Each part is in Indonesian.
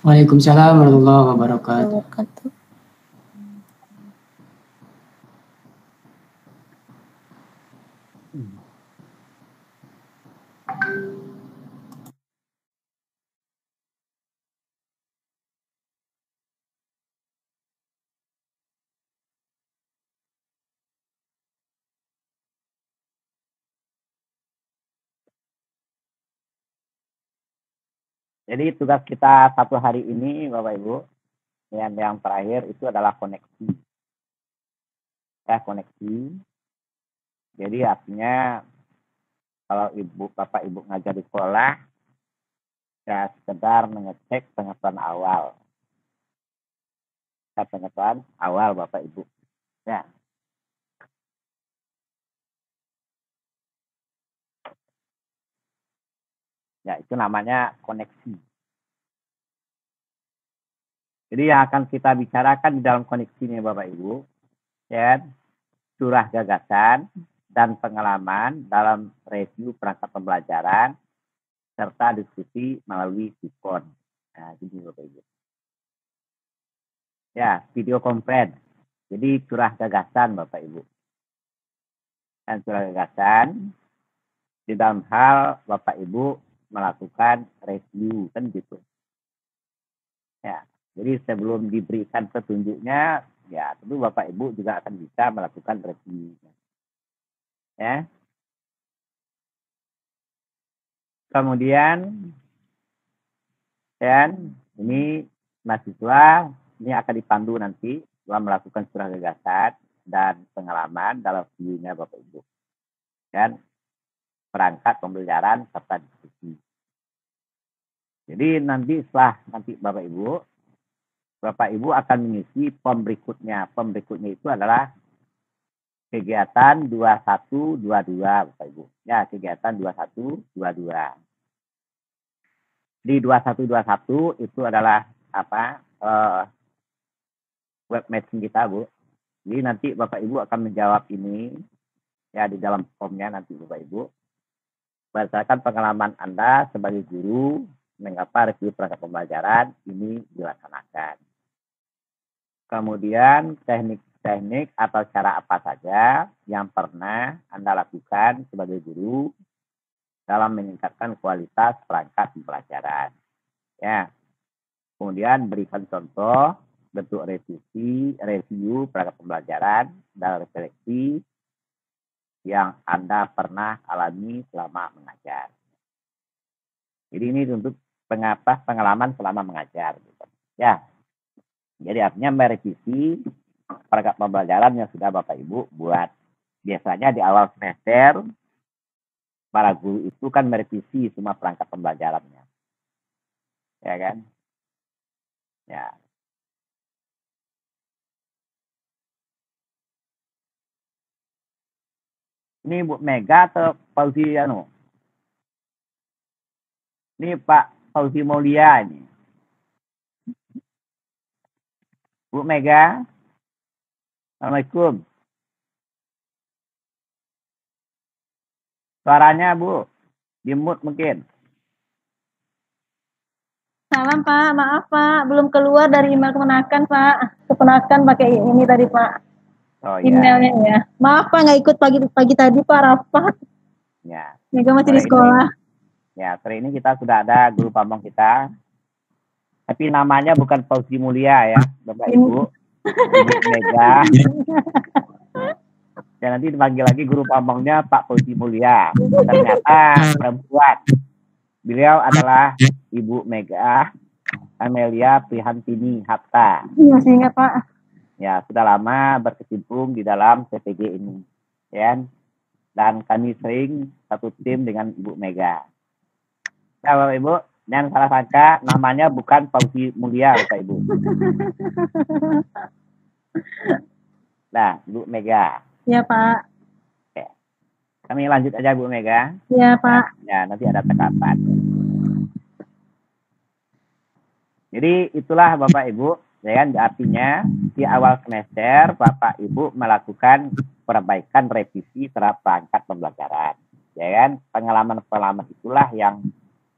Waalaikumsalam warahmatullahi wabarakatuh. Wabarakatuh. Jadi tugas kita satu hari ini, Bapak Ibu, yang terakhir itu adalah koneksi. Ya, koneksi. Jadi artinya kalau Bapak Ibu ngajar di sekolah, ya sekedar mengecek pengetahuan awal. Ya, pengetahuan awal Bapak Ibu. Ya. Ya, itu namanya koneksi. Jadi yang akan kita bicarakan di dalam koneksi ini Bapak Ibu, ya, curah gagasan dan pengalaman dalam review perangkat pembelajaran serta diskusi melalui Sikon. Nah, gini Bapak Ibu. Ya, video conference. Jadi curah gagasan Bapak Ibu. Dan curah gagasan di dalam hal Bapak Ibu melakukan review kan gitu. Ya, jadi sebelum diberikan petunjuknya, ya tentu Bapak Ibu juga akan bisa melakukan review. Ya. Kemudian dan ini mahasiswa ini akan dipandu nanti dalam melakukan curah gagasan dan pengalaman dalam view-nya Bapak Ibu. Dan perangkat pembelajaran serta diskusi. Jadi nanti setelah Bapak Ibu akan mengisi form berikutnya. Form berikutnya itu adalah kegiatan 2122 Bapak Ibu. Ya, kegiatan 2122. Di 2121 itu adalah web matching kita, Bu. Jadi nanti Bapak Ibu akan menjawab ini ya di dalam formnya nanti Bapak Ibu. Berdasarkan pengalaman Anda sebagai guru, mengapa review perangkat pembelajaran ini dilaksanakan. Kemudian teknik-teknik atau cara apa saja yang pernah Anda lakukan sebagai guru dalam meningkatkan kualitas perangkat pembelajaran. Ya. Kemudian berikan contoh bentuk review perangkat pembelajaran dan refleksi yang Anda pernah alami selama mengajar. Jadi ini untuk pengalaman selama mengajar. Gitu. Ya, jadi artinya merevisi perangkat pembelajaran yang sudah Bapak Ibu buat. Biasanya di awal semester, para guru itu kan merevisi semua perangkat pembelajarannya. Ya kan? Ya. Ini Bu Mega atau Fauzi Ini Pak Fauzi Mulia ini. Bu Mega. Assalamualaikum. Suaranya Bu, di-mute mungkin. Salam Pak, maaf Pak, belum keluar dari email kemenakan Pak. Kemenakan pakai ini tadi Pak. Oh, ya. Emailnya ya. Maaf Pak, nggak ikut pagi tadi Pak rapat. Ya. Mega masih di sekolah. Ya, sore ini kita sudah ada guru pamong kita. Tapi namanya bukan Fauzi Mulia ya, Bapak Ibu. Ibu Mega. Dan nanti dipanggil lagi guru pamongnya Pak Fauzi Mulia. Ternyata perempuan. Beliau adalah Ibu Mega Amelia Prihantini Hatta. Masih ingat Pak. Ya, sudah lama berkecimpung di dalam CPG ini. Ya. Dan kami sering satu tim dengan Ibu Mega. Ya, Bapak Ibu, yang salah sangka namanya bukan Fauzi Mulia, Bapak Ibu. Nah, Bu Mega. Ya, Pak. Oke. Kami lanjut aja, Bu Mega. Ya, Pak. Ya, nanti ada tekapan. Jadi, itulah Bapak Ibu. Ya kan, artinya di awal semester Bapak Ibu melakukan perbaikan revisi terhadap perangkat pembelajaran. Ya kan, pengalaman-pengalaman itulah yang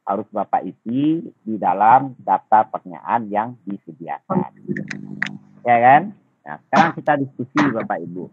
harus Bapak isi di dalam daftar pertanyaan yang disediakan. Ya kan? Nah, sekarang kita diskusi Bapak Ibu.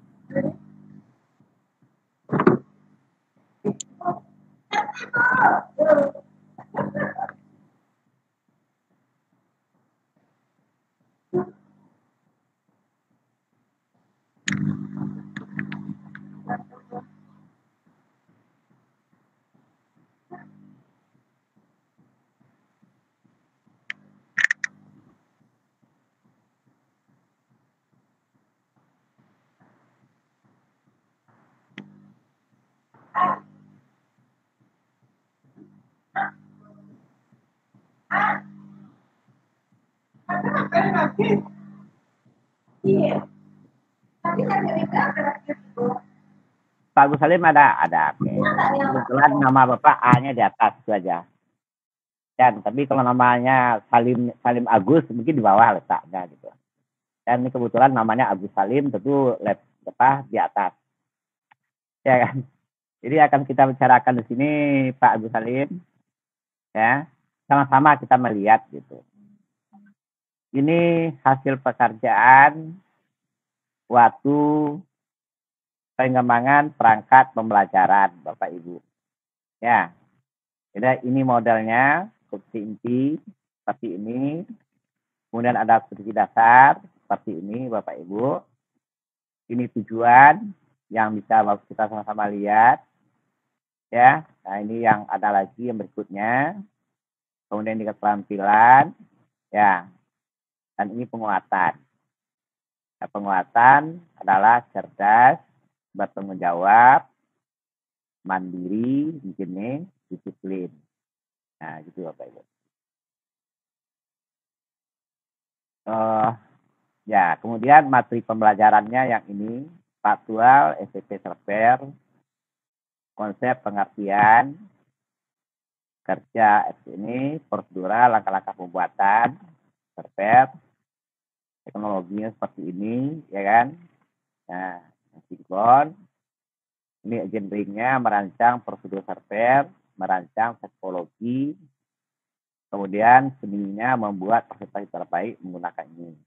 Pak Agus Salim ada. Oke. Kebetulan nama Bapak A-nya di atas itu aja. Dan tapi kalau namanya Salim Agus mungkin di bawah letaknya gitu. Dan ini kebetulan namanya Agus Salim tentu di atas. Ya kan? Jadi akan kita bicarakan di sini Pak Agus Salim. Ya. Sama-sama kita melihat gitu. Ini hasil pekerjaan waktu pengembangan perangkat pembelajaran Bapak Ibu. Ya. Jadi ini modelnya kursi inti seperti ini. Kemudian ada kursi dasar seperti ini Bapak Ibu. Ini tujuan yang bisa kita sama-sama lihat. Ya. Nah, ini yang ada lagi yang berikutnya. Kemudian ini keterampilan. Ya. Dan ini penguatan. Nah, penguatan adalah cerdas, bertanggung jawab, mandiri, mungkin disiplin. Nah, gitu Bapak Ibu. Ya, kemudian materi pembelajarannya yang ini, faktual, SPP server, konsep pengertian, kerja ini, prosedural, langkah-langkah pembuatan, server, teknologinya seperti ini, ya kan? Nah, sinkron, ini engineering-nya merancang prosedur server, merancang teknologi, kemudian seninya membuat presentasi terbaik menggunakan ini.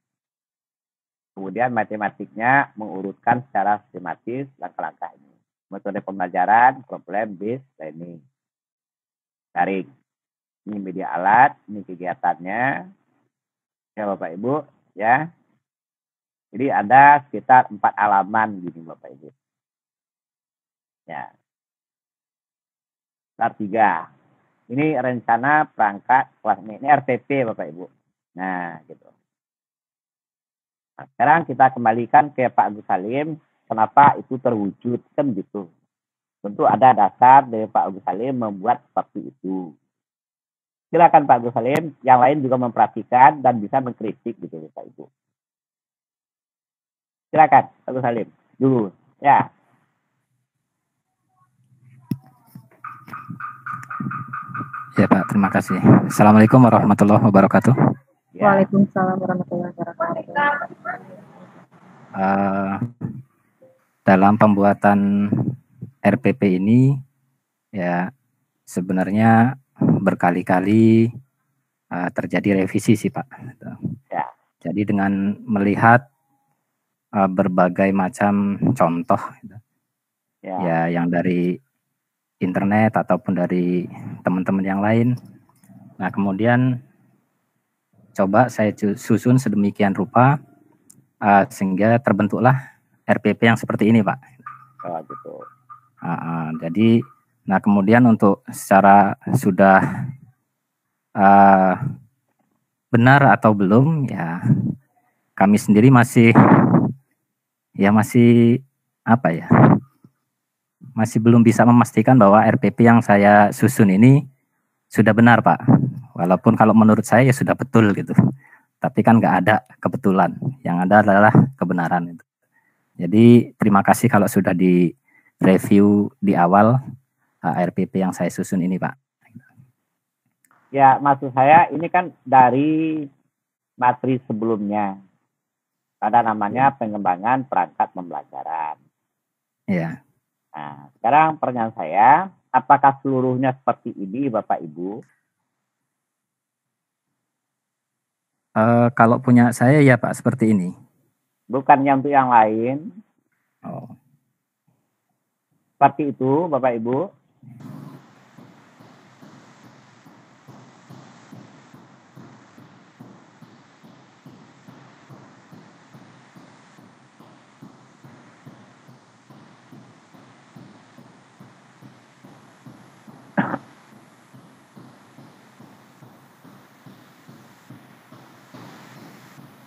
Kemudian matematiknya mengurutkan secara sistematis langkah-langkah ini. Metode pembelajaran, problem based learning. Daring. Ini media alat, ini kegiatannya. Ya Bapak Ibu, ya. Jadi ada sekitar 4 halaman gini Bapak Ibu. Ya. Start 3. Ini rencana perangkat kelas ini RPP Bapak Ibu. Nah, gitu. Nah, sekarang kita kembalikan ke Pak Agus Salim, kenapa itu terwujud kan gitu. Tentu ada dasar dari Pak Agus Salim membuat seperti itu. Silakan Pak Agus Salim, yang lain juga memperhatikan dan bisa mengkritik gitu Bapak Ibu. Silakan Pak Agus Salim dulu, ya. Ya Pak, terima kasih. Assalamualaikum warahmatullahi wabarakatuh. Ya. Waalaikumsalam warahmatullahi wabarakatuh. Dalam pembuatan RPP ini, ya sebenarnya berkali-kali terjadi revisi sih Pak. Ya. Jadi dengan melihat berbagai macam contoh, ya yang dari internet ataupun dari teman-teman yang lain. Nah kemudian coba saya susun sedemikian rupa sehingga terbentuklah RPP yang seperti ini Pak. Oh, gitu. Jadi, nah kemudian untuk secara sudah benar atau belum, ya kami sendiri masih masih belum bisa memastikan bahwa RPP yang saya susun ini sudah benar Pak. Walaupun kalau menurut saya ya sudah betul gitu. Tapi kan nggak ada kebetulan. Yang ada adalah kebenaran itu. Jadi terima kasih kalau sudah di review di awal RPP yang saya susun ini Pak. Ya, maksud saya ini kan dari materi sebelumnya. Ada namanya pengembangan perangkat pembelajaran. Ya. Nah, sekarang pertanyaan saya, apakah seluruhnya seperti ini Bapak Ibu? Kalau punya saya ya Pak seperti ini. Bukannya untuk yang lain. Oh. Seperti itu Bapak Ibu.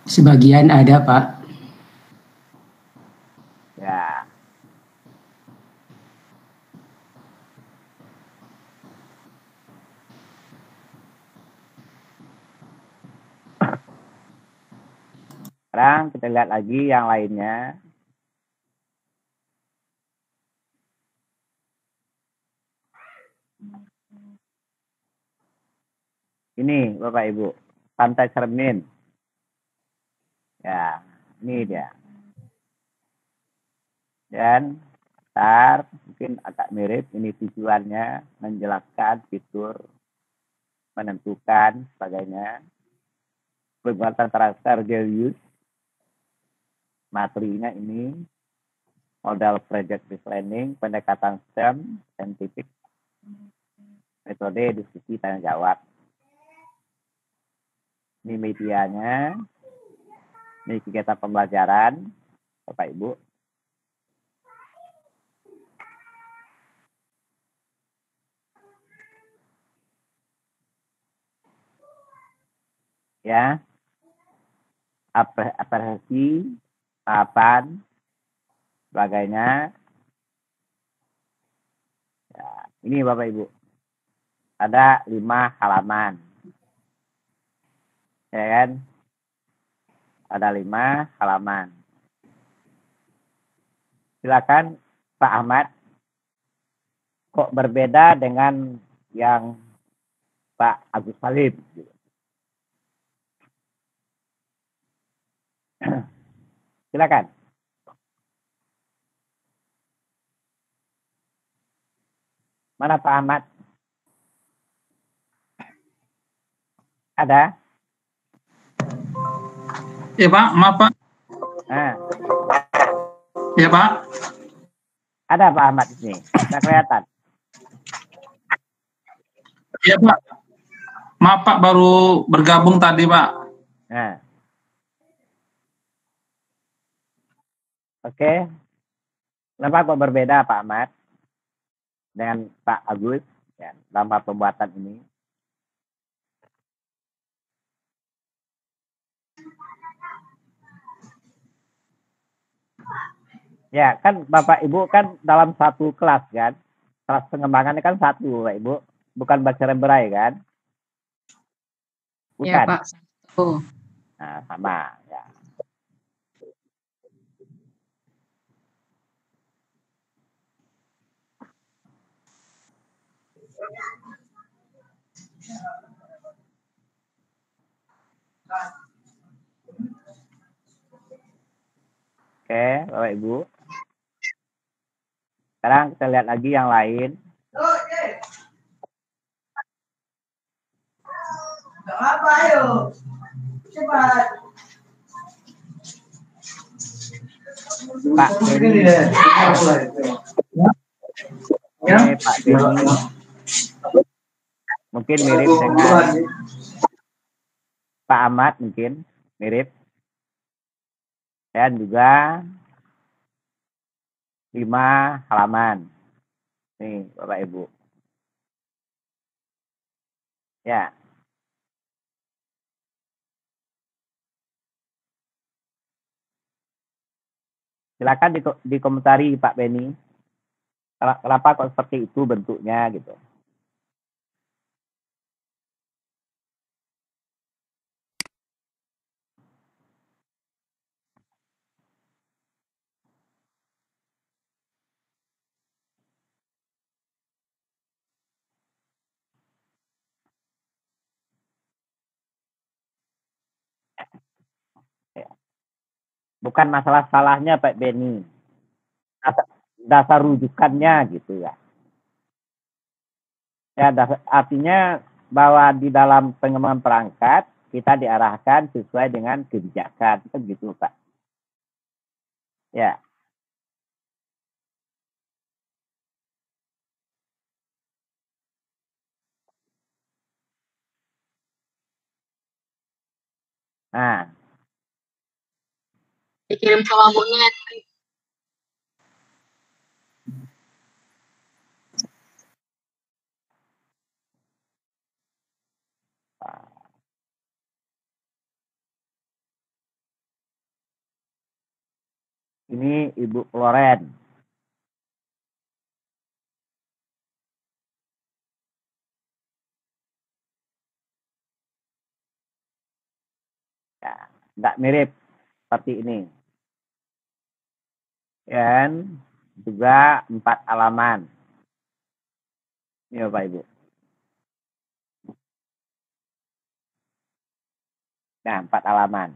Sebagian ada, Pak. Ya. Sekarang kita lihat lagi yang lainnya. Ini Bapak Ibu, Pantai Cermin. Ya, ini dia. Dan ntar mungkin agak mirip, ini tujuannya menjelaskan fitur, menentukan sebagainya. Pembuatan transfer use. Materinya ini model project planning, pendekatan STEM, scientific, metode diskusi tanya jawab. Ini medianya, ini kegiatan pembelajaran, Bapak Ibu. Ya, apresiasi, tahapan, sebagainya. Ya, ini Bapak Ibu, ada 5 halaman, ya kan? Ada 5 halaman. Silakan Pak Ahmad, kok berbeda dengan yang Pak Agus Salim? Silakan. Mana Pak Ahmad? Ada? Ya Pak, maaf Pak. Nah, Ya Pak. ada Pak Ahmad di sini. Tidak kelihatan. Ya Pak. Maaf Pak, baru bergabung tadi Pak. Nah. Oke. Kenapa kok berbeda Pak Ahmad dengan Pak Agus ya, dalam pembuatan ini? Ya, kan Bapak Ibu kan dalam satu kelas kan. Kelas pengembangannya kan satu, Bapak Ibu. Bukan baca berai kan? Bukan. Ya, Pak. Oh. Nah, sama ya. Oke, Bapak Ibu. Sekarang kita lihat lagi yang lain. Apa ayo? Cepat. Pak Denny. Ini Pak Denny. Mungkin mirip dengan Pak Ahmad, mungkin mirip. Dan juga 5 halaman. Nih, Bapak Ibu. Ya. Silakan dikomentari Pak Beni. Kenapa kok seperti itu bentuknya gitu. Bukan masalah salahnya Pak Beni. Dasar rujukannya gitu ya. Ya, artinya bahwa di dalam pengembangan perangkat kita diarahkan sesuai dengan kebijakan. Kan gitu, Pak. Ya. Nah, dikirim sama monyet. ini Ibu Loren. Ya, nggak mirip seperti ini. Dan juga 4 halaman. Ini Bapak Ibu. Nah, 4 halaman.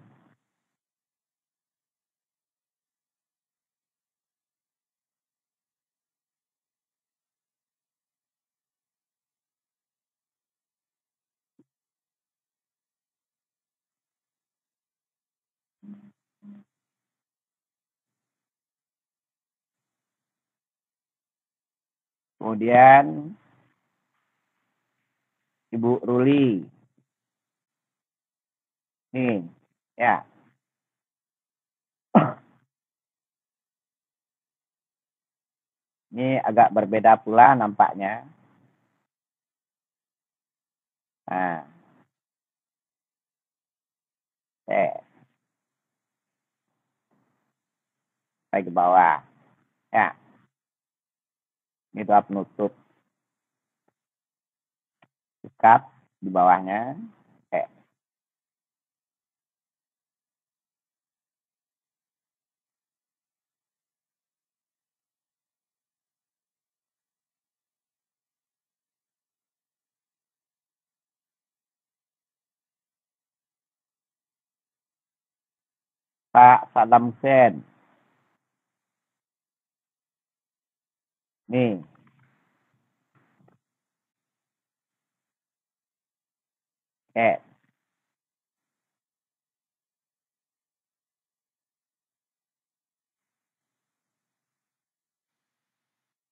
Kemudian Ibu Ruli. Nih, ya. Ini agak berbeda pula nampaknya. Nah. Sampai ke bawah. Ya. Ini doa penutup. Ikat di bawahnya. Pak Saddam Hussein. Nih.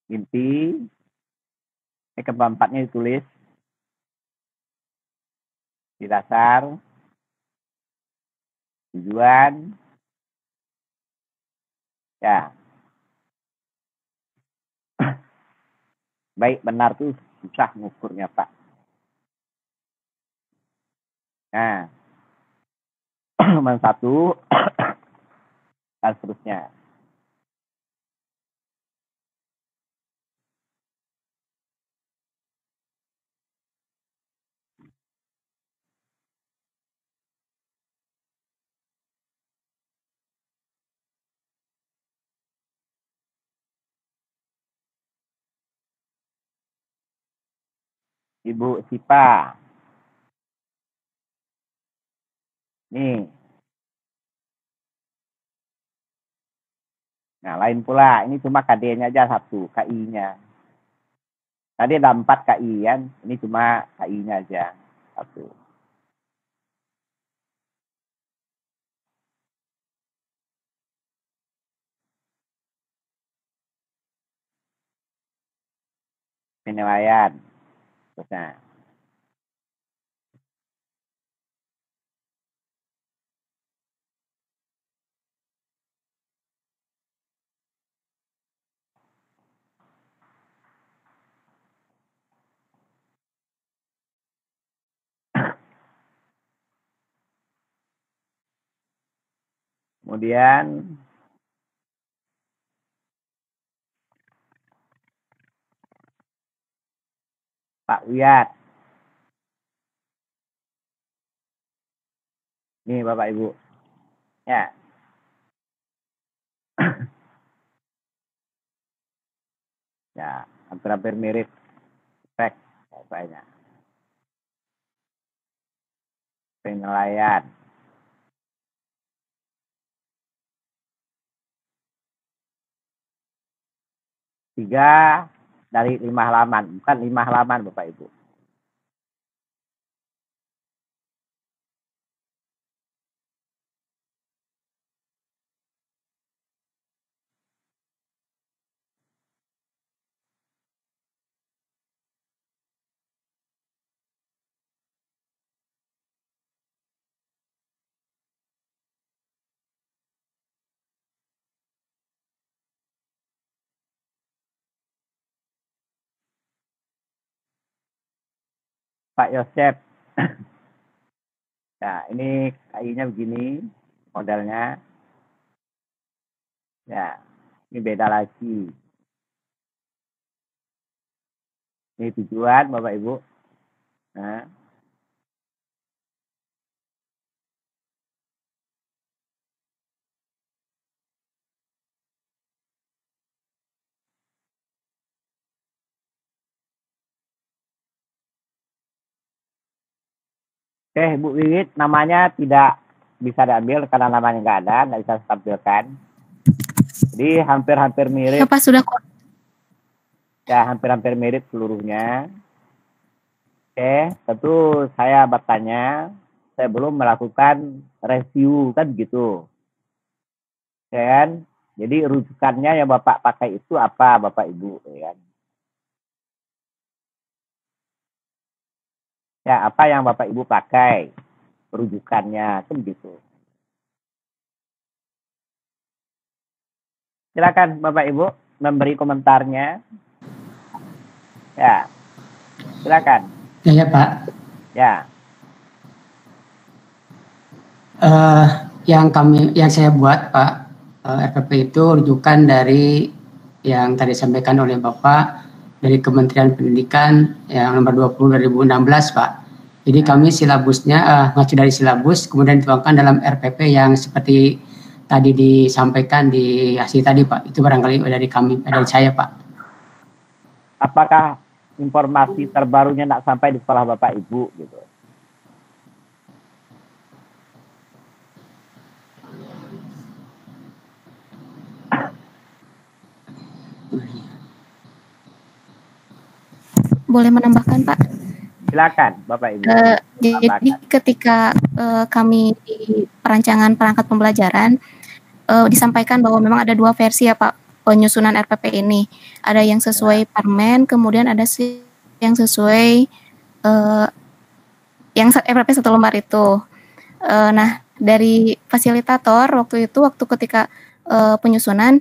Inti. Keempatnya ditulis di dasar. Tujuan. Ya. Baik benar tuh susah ngukurnya, Pak. Nah. Nomor 1 dan seterusnya. Ibu Sipa. Nih. Nah, lain pula. Ini cuma KD-nya aja 1, KI-nya. Tadi ada 4 KI kan. Ini cuma KI-nya aja 1. Penilaian. Terusnya. Kemudian Pak Wiyat. Nih Bapak Ibu. Ya. Ya, hampir-hampir mirip spek kayaknya. Penilaian. 3 dari 5 halaman, bukan 5 halaman Bapak Ibu. Pak Yosep. Nah, ini KI-nya begini modelnya. Ya, ini beda lagi. Ini tujuan Bapak Ibu. Nah, oke, Bu Wiwit, namanya tidak bisa diambil karena namanya nggak ada, nggak bisa ditampilkan. Jadi hampir-hampir mirip. Ya Pak, sudah kok. Ya, hampir-hampir mirip seluruhnya. Oke, tentu saya bertanya, saya belum melakukan review kan gitu. Kan? Jadi rujukannya yang Bapak pakai itu apa Bapak Ibu, ya kan? Ya, apa yang Bapak Ibu pakai rujukannya kan gitu. Silakan Bapak Ibu memberi komentarnya. Ya, silakan. Ya, Pak. Ya, Yang saya buat, Pak, RPP itu rujukan dari yang tadi disampaikan oleh Bapak dari Kementerian Pendidikan yang nomor 20 2016, Pak. Jadi kami silabusnya mengacu dari silabus kemudian dituangkan dalam RPP yang seperti tadi disampaikan di hasil tadi, Pak. Itu barangkali dari saya, Pak. apakah informasi terbarunya nak sampai di sekolah Bapak Ibu gitu? Boleh menambahkan Pak? Silakan Bapak Ibu. Jadi ketika kami di perancangan perangkat pembelajaran disampaikan bahwa memang ada dua versi ya Pak penyusunan RPP ini. Ada yang sesuai Permen, kemudian ada yang sesuai yang RPP 1 lembar itu. Nah, dari fasilitator waktu ketika penyusunan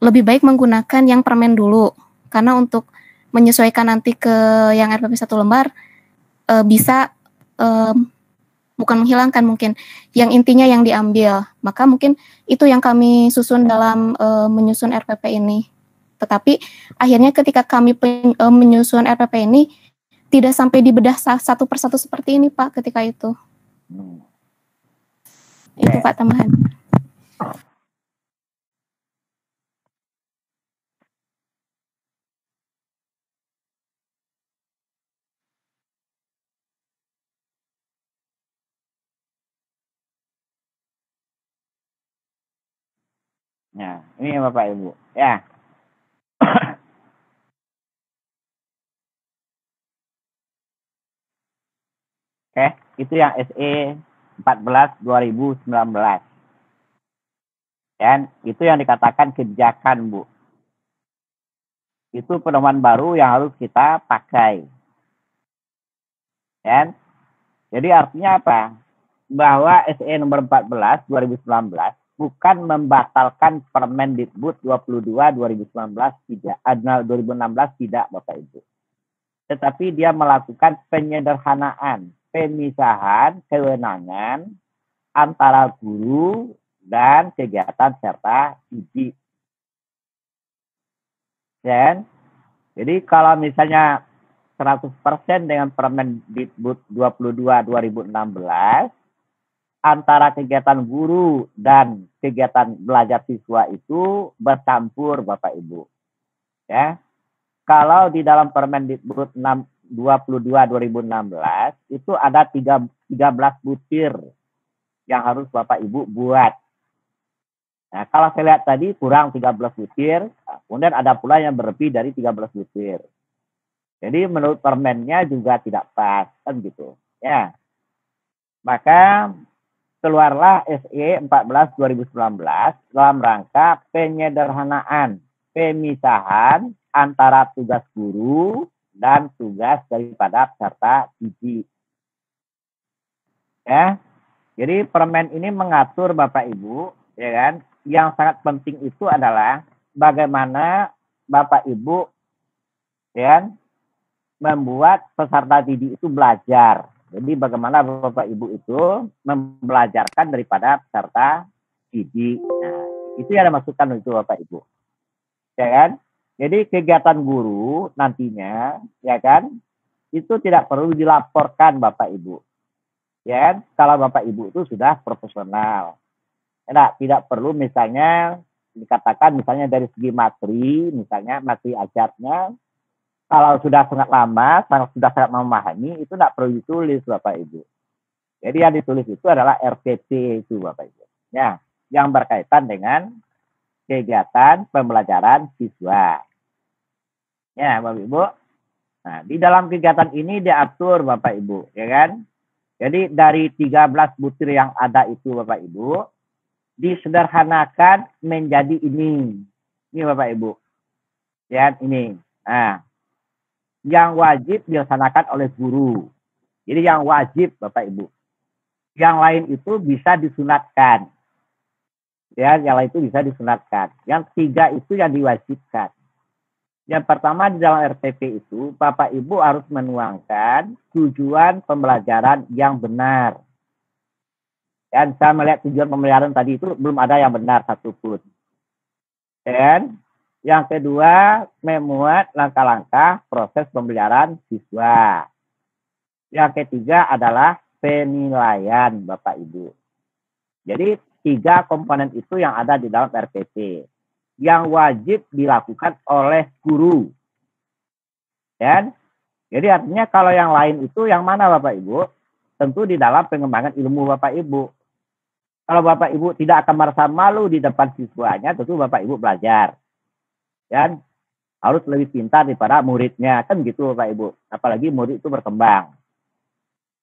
lebih baik menggunakan yang Permen dulu karena untuk menyesuaikan nanti ke yang RPP 1 lembar bisa bukan menghilangkan mungkin yang intinya yang diambil, maka mungkin itu yang kami susun dalam menyusun RPP ini. Tetapi akhirnya ketika kami menyusun RPP ini tidak sampai dibedah satu persatu seperti ini Pak ketika itu. Itu Pak tambahan. Nah, ini Bapak Ibu. Ya. Oke, itu yang SE 14 2019. Dan itu yang dikatakan kebijakan, Bu. Itu pedoman baru yang harus kita pakai. Dan jadi artinya apa? Bahwa SE nomor 14 2019 bukan membatalkan Permendikbud 22 2019 tidak, 2016 tidak Bapak Ibu. Tetapi dia melakukan penyederhanaan, pemisahan kewenangan antara guru dan kegiatan serta didik. Dan jadi kalau misalnya 100% dengan Permendikbud 22 2016 antara kegiatan guru dan kegiatan belajar siswa itu bercampur Bapak Ibu. Ya. Kalau di dalam Permendikbud 22 2016 itu ada 13 butir yang harus Bapak Ibu buat. Nah, kalau saya lihat tadi kurang 13 butir, kemudian ada pula yang berlebih dari 13 butir. Jadi menurut permennya juga tidak pas, kan gitu. Ya. Maka keluarlah SE 14 2019 dalam rangka penyederhanaan, pemisahan antara tugas guru dan tugas daripada peserta didik. Ya. Jadi permen ini mengatur Bapak Ibu, ya kan? Yang sangat penting itu adalah bagaimana Bapak Ibu, ya kan, membuat peserta didik itu belajar. Jadi bagaimana Bapak Ibu itu membelajarkan daripada peserta didik. Nah, itu yang dimaksudkan itu Bapak Ibu. Ya kan? Jadi kegiatan guru nantinya, ya kan, itu tidak perlu dilaporkan Bapak Ibu. Ya kan? Kalau Bapak Ibu itu sudah profesional. Tidak perlu misalnya dikatakan misalnya dari segi materi, misalnya materi ajarnya, kalau sudah sangat lama, sudah sangat memahami, itu tidak perlu ditulis Bapak Ibu. Jadi yang ditulis itu adalah RPP itu Bapak Ibu. Ya, yang berkaitan dengan kegiatan pembelajaran siswa. Ya, Bapak Ibu. Nah, di dalam kegiatan ini diatur Bapak Ibu, ya kan? Jadi dari 13 butir yang ada itu Bapak Ibu, disederhanakan menjadi ini. Ini Bapak Ibu. Ya, ini. Nah, yang wajib dilaksanakan oleh guru. Jadi yang wajib Bapak Ibu. Yang lain itu bisa disunatkan. Ya, yang lain itu bisa disunatkan. Yang 3 itu yang diwajibkan. Yang pertama di dalam RTP itu, Bapak Ibu harus menuangkan tujuan pembelajaran yang benar. Dan saya melihat tujuan pembelajaran tadi itu belum ada yang benar satupun. Dan yang kedua, memuat langkah-langkah proses pembelajaran siswa. Yang ketiga adalah penilaian Bapak Ibu. Jadi 3 komponen itu yang ada di dalam RPP. Yang wajib dilakukan oleh guru. Dan jadi artinya kalau yang lain itu yang mana Bapak Ibu? Tentu di dalam pengembangan ilmu Bapak Ibu. Kalau Bapak Ibu tidak akan merasa malu di depan siswanya, tentu Bapak Ibu belajar. Dan harus lebih pintar daripada muridnya. Kan gitu Bapak Ibu. Apalagi murid itu berkembang.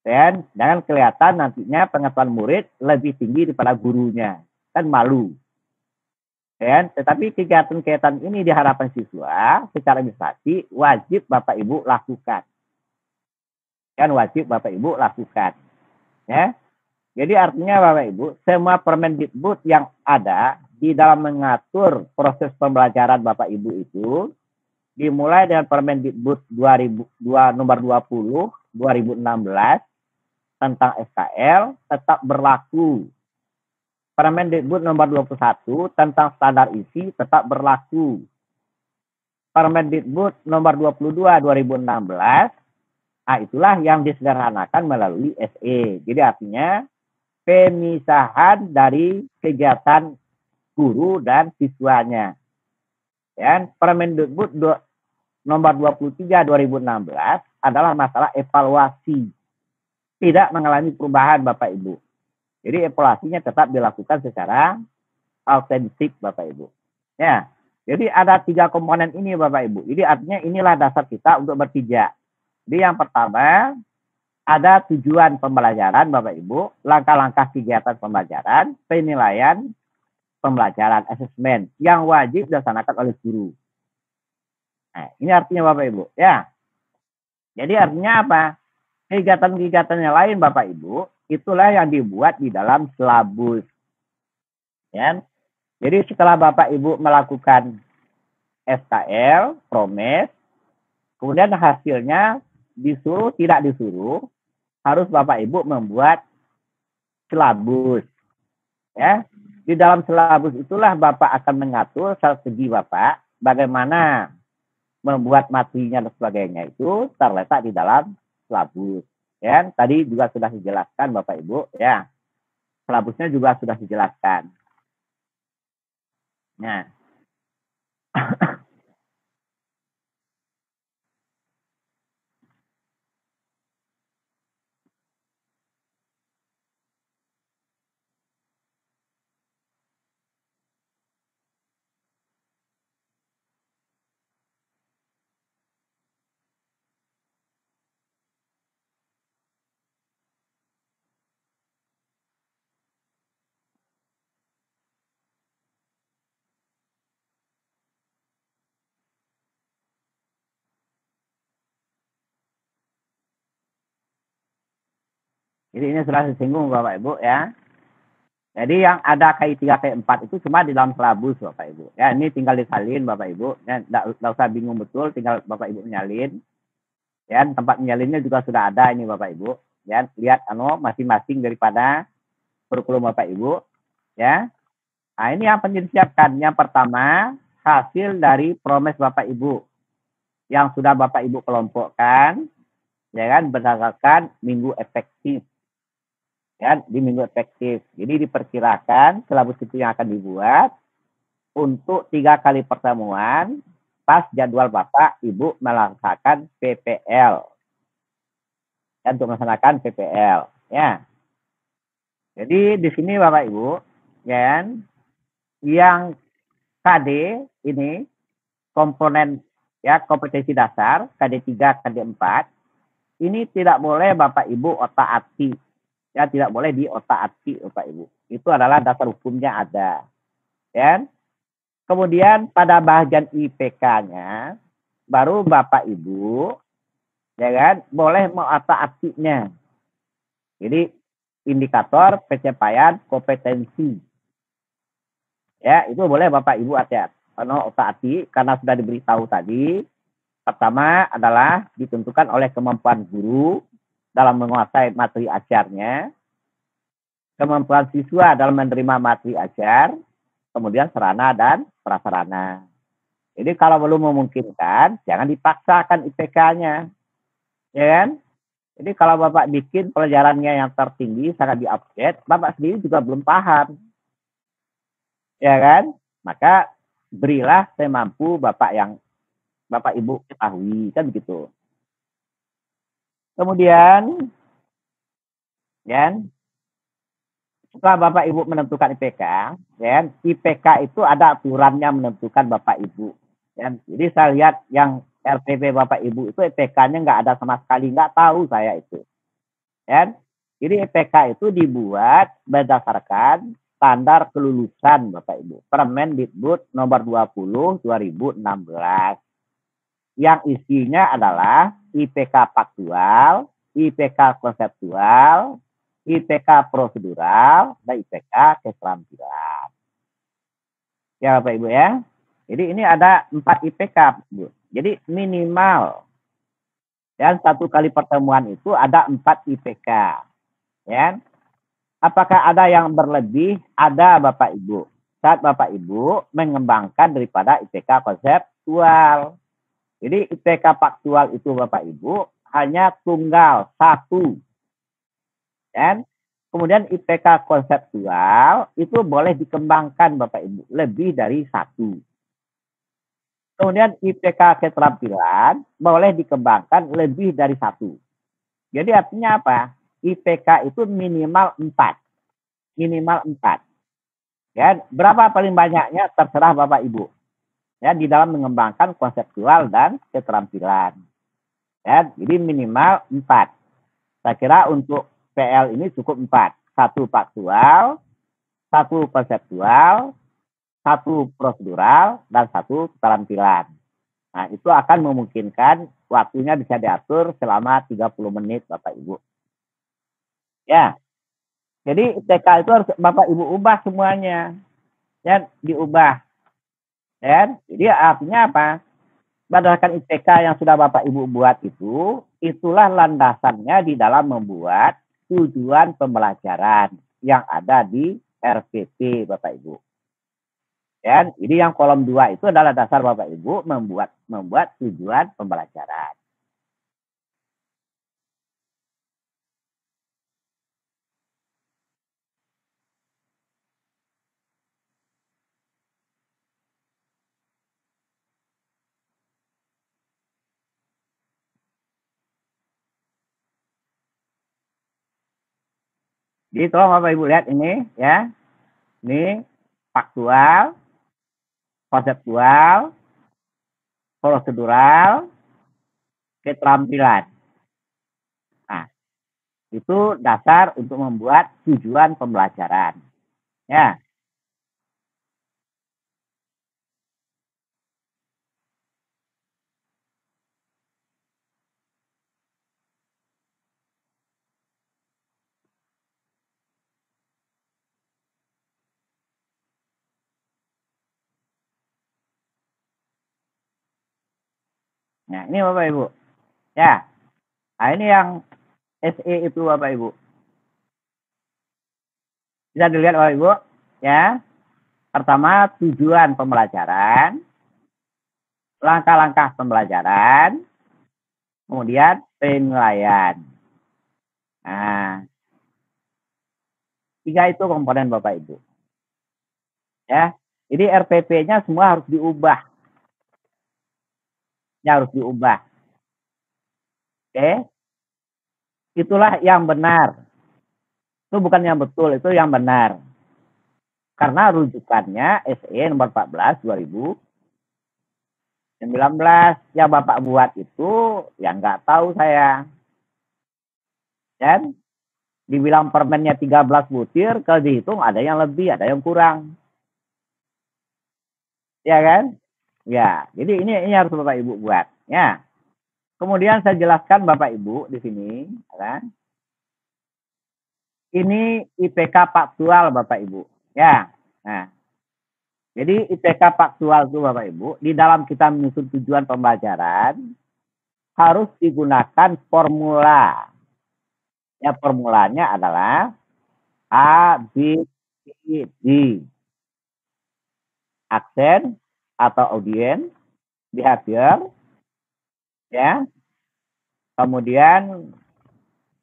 Dan jangan kelihatan nantinya pengetahuan murid lebih tinggi daripada gurunya. Kan malu. Dan tetapi kegiatan-kegiatan ini diharapkan siswa secara administrasi wajib Bapak Ibu lakukan. Kan wajib Bapak Ibu lakukan. Ya. Jadi artinya Bapak Ibu, semua Permendikbud yang ada di dalam mengatur proses pembelajaran Bapak Ibu itu dimulai dengan Permendikbud nomor 20 2016 tentang SKL tetap berlaku. Permendikbud nomor 21 tentang standar isi tetap berlaku. Permendikbud nomor 22 2016 itulah yang disederhanakan melalui SE. Jadi artinya pemisahan dari kegiatan guru dan siswanya. Dan Permendikbud nomor 23 2016 adalah masalah evaluasi. Tidak mengalami perubahan Bapak Ibu. Jadi evaluasinya tetap dilakukan secara autentik Bapak Ibu. Ya. Jadi ada 3 komponen ini Bapak Ibu. Jadi artinya inilah dasar kita untuk berpijak. Jadi yang pertama ada tujuan pembelajaran Bapak Ibu, langkah-langkah kegiatan pembelajaran, penilaian pembelajaran, asesmen yang wajib dilaksanakan oleh guru. Nah, ini artinya Bapak Ibu, ya. Jadi artinya apa? Kegiatan-kegiatan yang lain Bapak Ibu, itulah yang dibuat di dalam silabus. Ya. Jadi setelah Bapak Ibu melakukan SKL, promes, kemudian hasilnya disuruh tidak disuruh, harus Bapak Ibu membuat silabus. Ya. Di dalam silabus itulah Bapak akan mengatur strategi Bapak bagaimana membuat materinya dan sebagainya itu terletak di dalam silabus. Ya, tadi juga sudah dijelaskan Bapak Ibu, ya. Silabusnya juga sudah dijelaskan. Nah. Jadi ini sudah disinggung Bapak Ibu ya. Jadi yang ada KI3, KI4 itu cuma di dalam silabus Bapak Ibu. Ya, ini tinggal disalin Bapak Ibu. Ya, enggak usah bingung betul, tinggal Bapak Ibu menyalin. Ya, tempat menyalinnya juga sudah ada ini Bapak Ibu. Ya, lihat masing-masing daripada kurikulum Bapak Ibu. Ya. Nah, ini yang penting disiapkan. Yang pertama, hasil dari promes Bapak Ibu yang sudah Bapak Ibu kelompokkan, ya kan, berdasarkan minggu efektif. Ya, di minggu efektif. Jadi diperkirakan syllabus itu yang akan dibuat untuk 3 kali pertemuan pas jadwal Bapak Ibu melaksanakan PPL. Ya, untuk melaksanakan PPL. Ya. Jadi di sini Bapak Ibu, ya kan, yang KD ini komponen ya kompetensi dasar KD3, KD4 ini tidak boleh Bapak Ibu otak-atik. Ya, tidak boleh di otak-atik Bapak Ibu. Itu adalah dasar hukumnya ada. Ya. Kemudian pada bagian IPK-nya baru Bapak Ibu ya kan boleh mengotak-atiknya. Jadi indikator pencapaian kompetensi. Ya, itu boleh Bapak Ibu otak-atik karena sudah diberitahu tadi. Pertama adalah ditentukan oleh kemampuan guru dalam menguasai materi ajarnya, kemampuan siswa dalam menerima materi ajar, kemudian sarana dan prasarana. Jadi kalau belum memungkinkan, jangan dipaksakan IPK-nya. Ya kan? Jadi kalau Bapak bikin pelajarannya yang tertinggi, sangat di-update, Bapak sendiri juga belum paham. Ya kan? Maka berilah semampu Bapak Ibu ketahui, kan begitu. Kemudian, ya, setelah Bapak Ibu menentukan IPK, ya, IPK itu ada aturannya menentukan Bapak Ibu. Ya. Jadi saya lihat yang RPP Bapak Ibu itu IPK-nya nggak ada sama sekali, nggak tahu saya itu. Ya. Jadi IPK itu dibuat berdasarkan standar kelulusan Bapak Ibu. Permendikbud nomor 20 2016. Yang isinya adalah IPK faktual, IPK konseptual, IPK prosedural, dan IPK keterampilan. Ya Bapak Ibu ya. Jadi ini ada 4 IPK, Bu. Jadi minimal dan 1 kali pertemuan itu ada 4 IPK. Ya. Apakah ada yang berlebih? Ada Bapak Ibu. Saat Bapak Ibu mengembangkan daripada IPK konseptual. Jadi IPK faktual itu Bapak Ibu hanya tunggal 1. Dan kemudian IPK konseptual itu boleh dikembangkan Bapak Ibu lebih dari 1. Kemudian IPK keterampilan boleh dikembangkan lebih dari 1. Jadi artinya apa? IPK itu minimal 4. Minimal 4. Ya, berapa paling banyaknya terserah Bapak Ibu. Ya, di dalam mengembangkan konseptual dan keterampilan. Ya, jadi minimal 4. Saya kira untuk PL ini cukup 4. 1 faktual, 1 konseptual, 1 prosedural, dan 1 keterampilan. Nah, itu akan memungkinkan waktunya bisa diatur selama 30 menit Bapak Ibu. Ya, jadi IPK itu harus Bapak Ibu ubah semuanya. Ya, diubah. Ya, jadi artinya apa? Berdasarkan IPK yang sudah Bapak Ibu buat itu, itulah landasannya di dalam membuat tujuan pembelajaran yang ada di RPP Bapak Ibu. Ya, jadi yang kolom 2 itu adalah dasar Bapak Ibu membuat tujuan pembelajaran. Jadi tolong Bapak Ibu lihat ini ya. Ini faktual, konseptual, prosedural, keterampilan. Nah, itu dasar untuk membuat tujuan pembelajaran. Ya. Nah, ini Bapak Ibu. Ya. Nah, ini yang SE itu Bapak Ibu. Bisa dilihat Bapak Ibu, ya. Pertama, tujuan pembelajaran, langkah-langkah pembelajaran, kemudian penilaian. Nah, 3 itu komponen Bapak Ibu. Ya. Jadi RPP-nya semua harus diubah. Ya, harus diubah. Oke. Itulah yang benar. Itu bukan yang betul, itu yang benar. Karena rujukannya SE nomor 14 2019. Yang Bapak buat itu yang nggak tahu saya. Dan dibilang permennya 13 butir, kalau dihitung ada yang lebih, ada yang kurang. Ya kan? Ya, jadi ini harus Bapak Ibu buat. Ya. Kemudian saya jelaskan Bapak Ibu di sini, kan? Ini IPK faktual Bapak Ibu. Ya. Nah, jadi IPK faktual itu Bapak Ibu, di dalam kita menyusun tujuan pembelajaran harus digunakan formula. Ya, formulanya adalah A, B, C, D. Aksen atau audiens, behavior, ya. Kemudian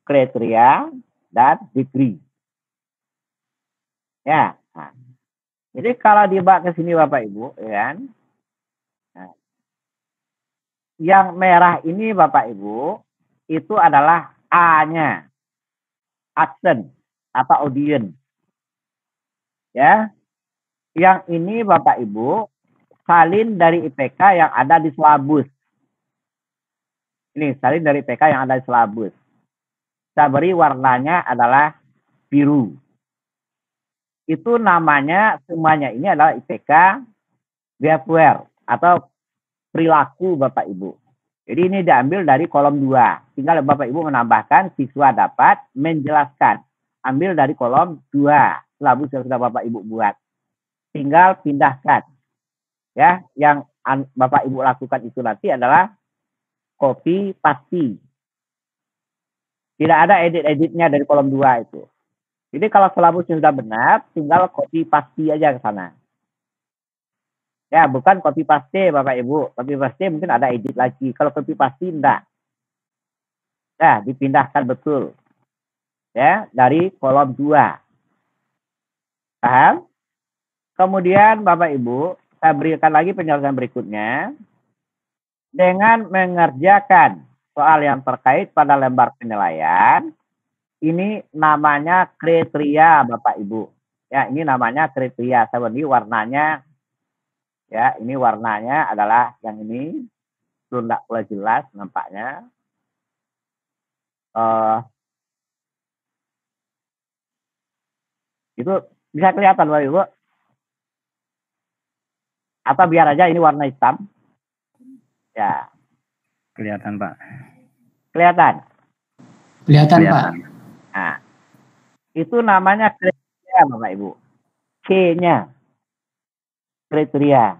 kriteria dan degree. Ya. Nah, jadi kalau dibawa ke sini Bapak Ibu, ya. Nah, yang merah ini Bapak Ibu itu adalah A-nya. Aksen atau audiens. Ya. Yang ini Bapak Ibu salin dari IPK yang ada di silabus. Ini salin dari IPK yang ada di silabus. Saya beri warnanya adalah biru. Itu namanya semuanya ini adalah IPK behavior atau perilaku Bapak Ibu. Jadi ini diambil dari kolom 2. Tinggal Bapak Ibu menambahkan siswa dapat menjelaskan. Ambil dari kolom 2. Silabus yang sudah Bapak Ibu buat. Tinggal pindahkan. Ya, yang Bapak Ibu lakukan itu nanti adalah copy paste. Tidak ada edit-editnya dari kolom 2 itu. Jadi kalau silabusnya sudah benar, tinggal copy paste aja ke sana. Ya, bukan copy paste Bapak Ibu. Copy paste mungkin ada edit lagi. Kalau copy paste enggak. Ya, dipindahkan betul. Ya, dari kolom 2. Paham? Kemudian Bapak Ibu, saya berikan lagi penjelasan berikutnya. Dengan mengerjakan soal yang terkait pada lembar penilaian, ini namanya kriteria Bapak Ibu. Ya, ini namanya kriteria. Saya beri warnanya. Ya, ini warnanya adalah yang ini. Belum tidak jelas nampaknya. Itu bisa kelihatan Bapak Ibu. Atau biar aja ini warna hitam. Ya. Kelihatan Pak. Kelihatan? Kelihatan Pak. Nah, itu namanya kriteria Bapak Ibu. K-nya. Kriteria.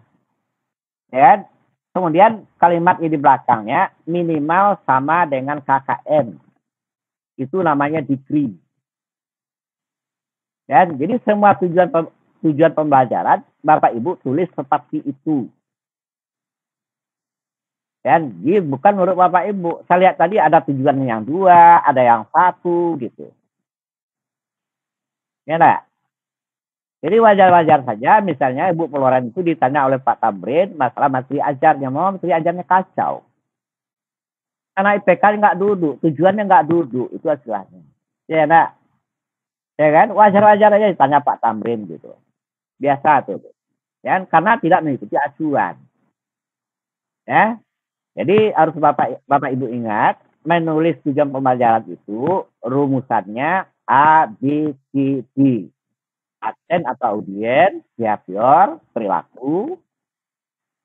Ya. Kemudian kalimat di belakangnya minimal sama dengan KKM. Itu namanya degree. Ya, jadi semua tujuan pembelajaran Bapak Ibu tulis seperti itu. Dan jadi bukan menurut Bapak Ibu. Saya lihat tadi ada tujuan yang 2, ada yang 1 gitu. Ya enggak? Jadi wajar-wajar saja misalnya Ibu Peloran itu ditanya oleh Pak Tamrin masalah materi ajarnya. Mau materi ajarnya kacau. Karena IPK nggak duduk, tujuannya nggak duduk. Itu istilahnya. Ya enggak? Ya kan? Wajar-wajar aja ditanya Pak Tamrin gitu. Biasa tuh. Ya, karena tidak mengikuti acuan. Ya. Jadi harus Bapak Ibu ingat, menulis tujuan pembelajaran itu rumusannya A, B, C, D. Aksen atau audiens, behavior, perilaku,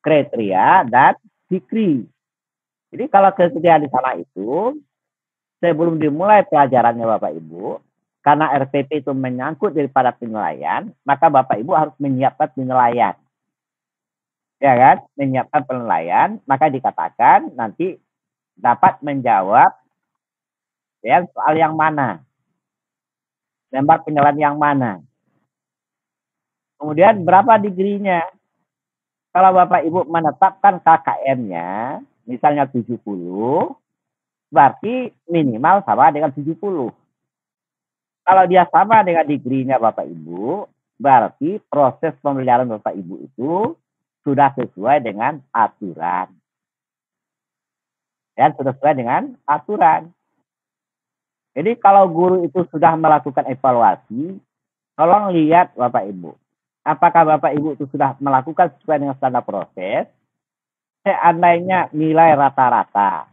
kriteria, dan degree. Jadi kalau kriteria di sana itu, sebelum dimulai pelajarannya Bapak Ibu, karena RPP itu menyangkut daripada penilaian, maka Bapak Ibu harus menyiapkan penilaian. Ya kan, menyiapkan penilaian, maka dikatakan nanti dapat menjawab Ya, soal yang mana? Lembar penilaian yang mana? Kemudian berapa degree-nya? Kalau Bapak Ibu menetapkan KKM-nya, misalnya 70, berarti minimal sama dengan 70. Kalau dia sama dengan degree-nya Bapak Ibu, berarti proses pemeliharaan Bapak Ibu itu sudah sesuai dengan aturan. Ya, sudah sesuai dengan aturan. Jadi kalau guru itu sudah melakukan evaluasi, tolong lihat Bapak Ibu. Apakah Bapak Ibu itu sudah melakukan sesuai dengan standar proses? Seandainya nilai rata-rata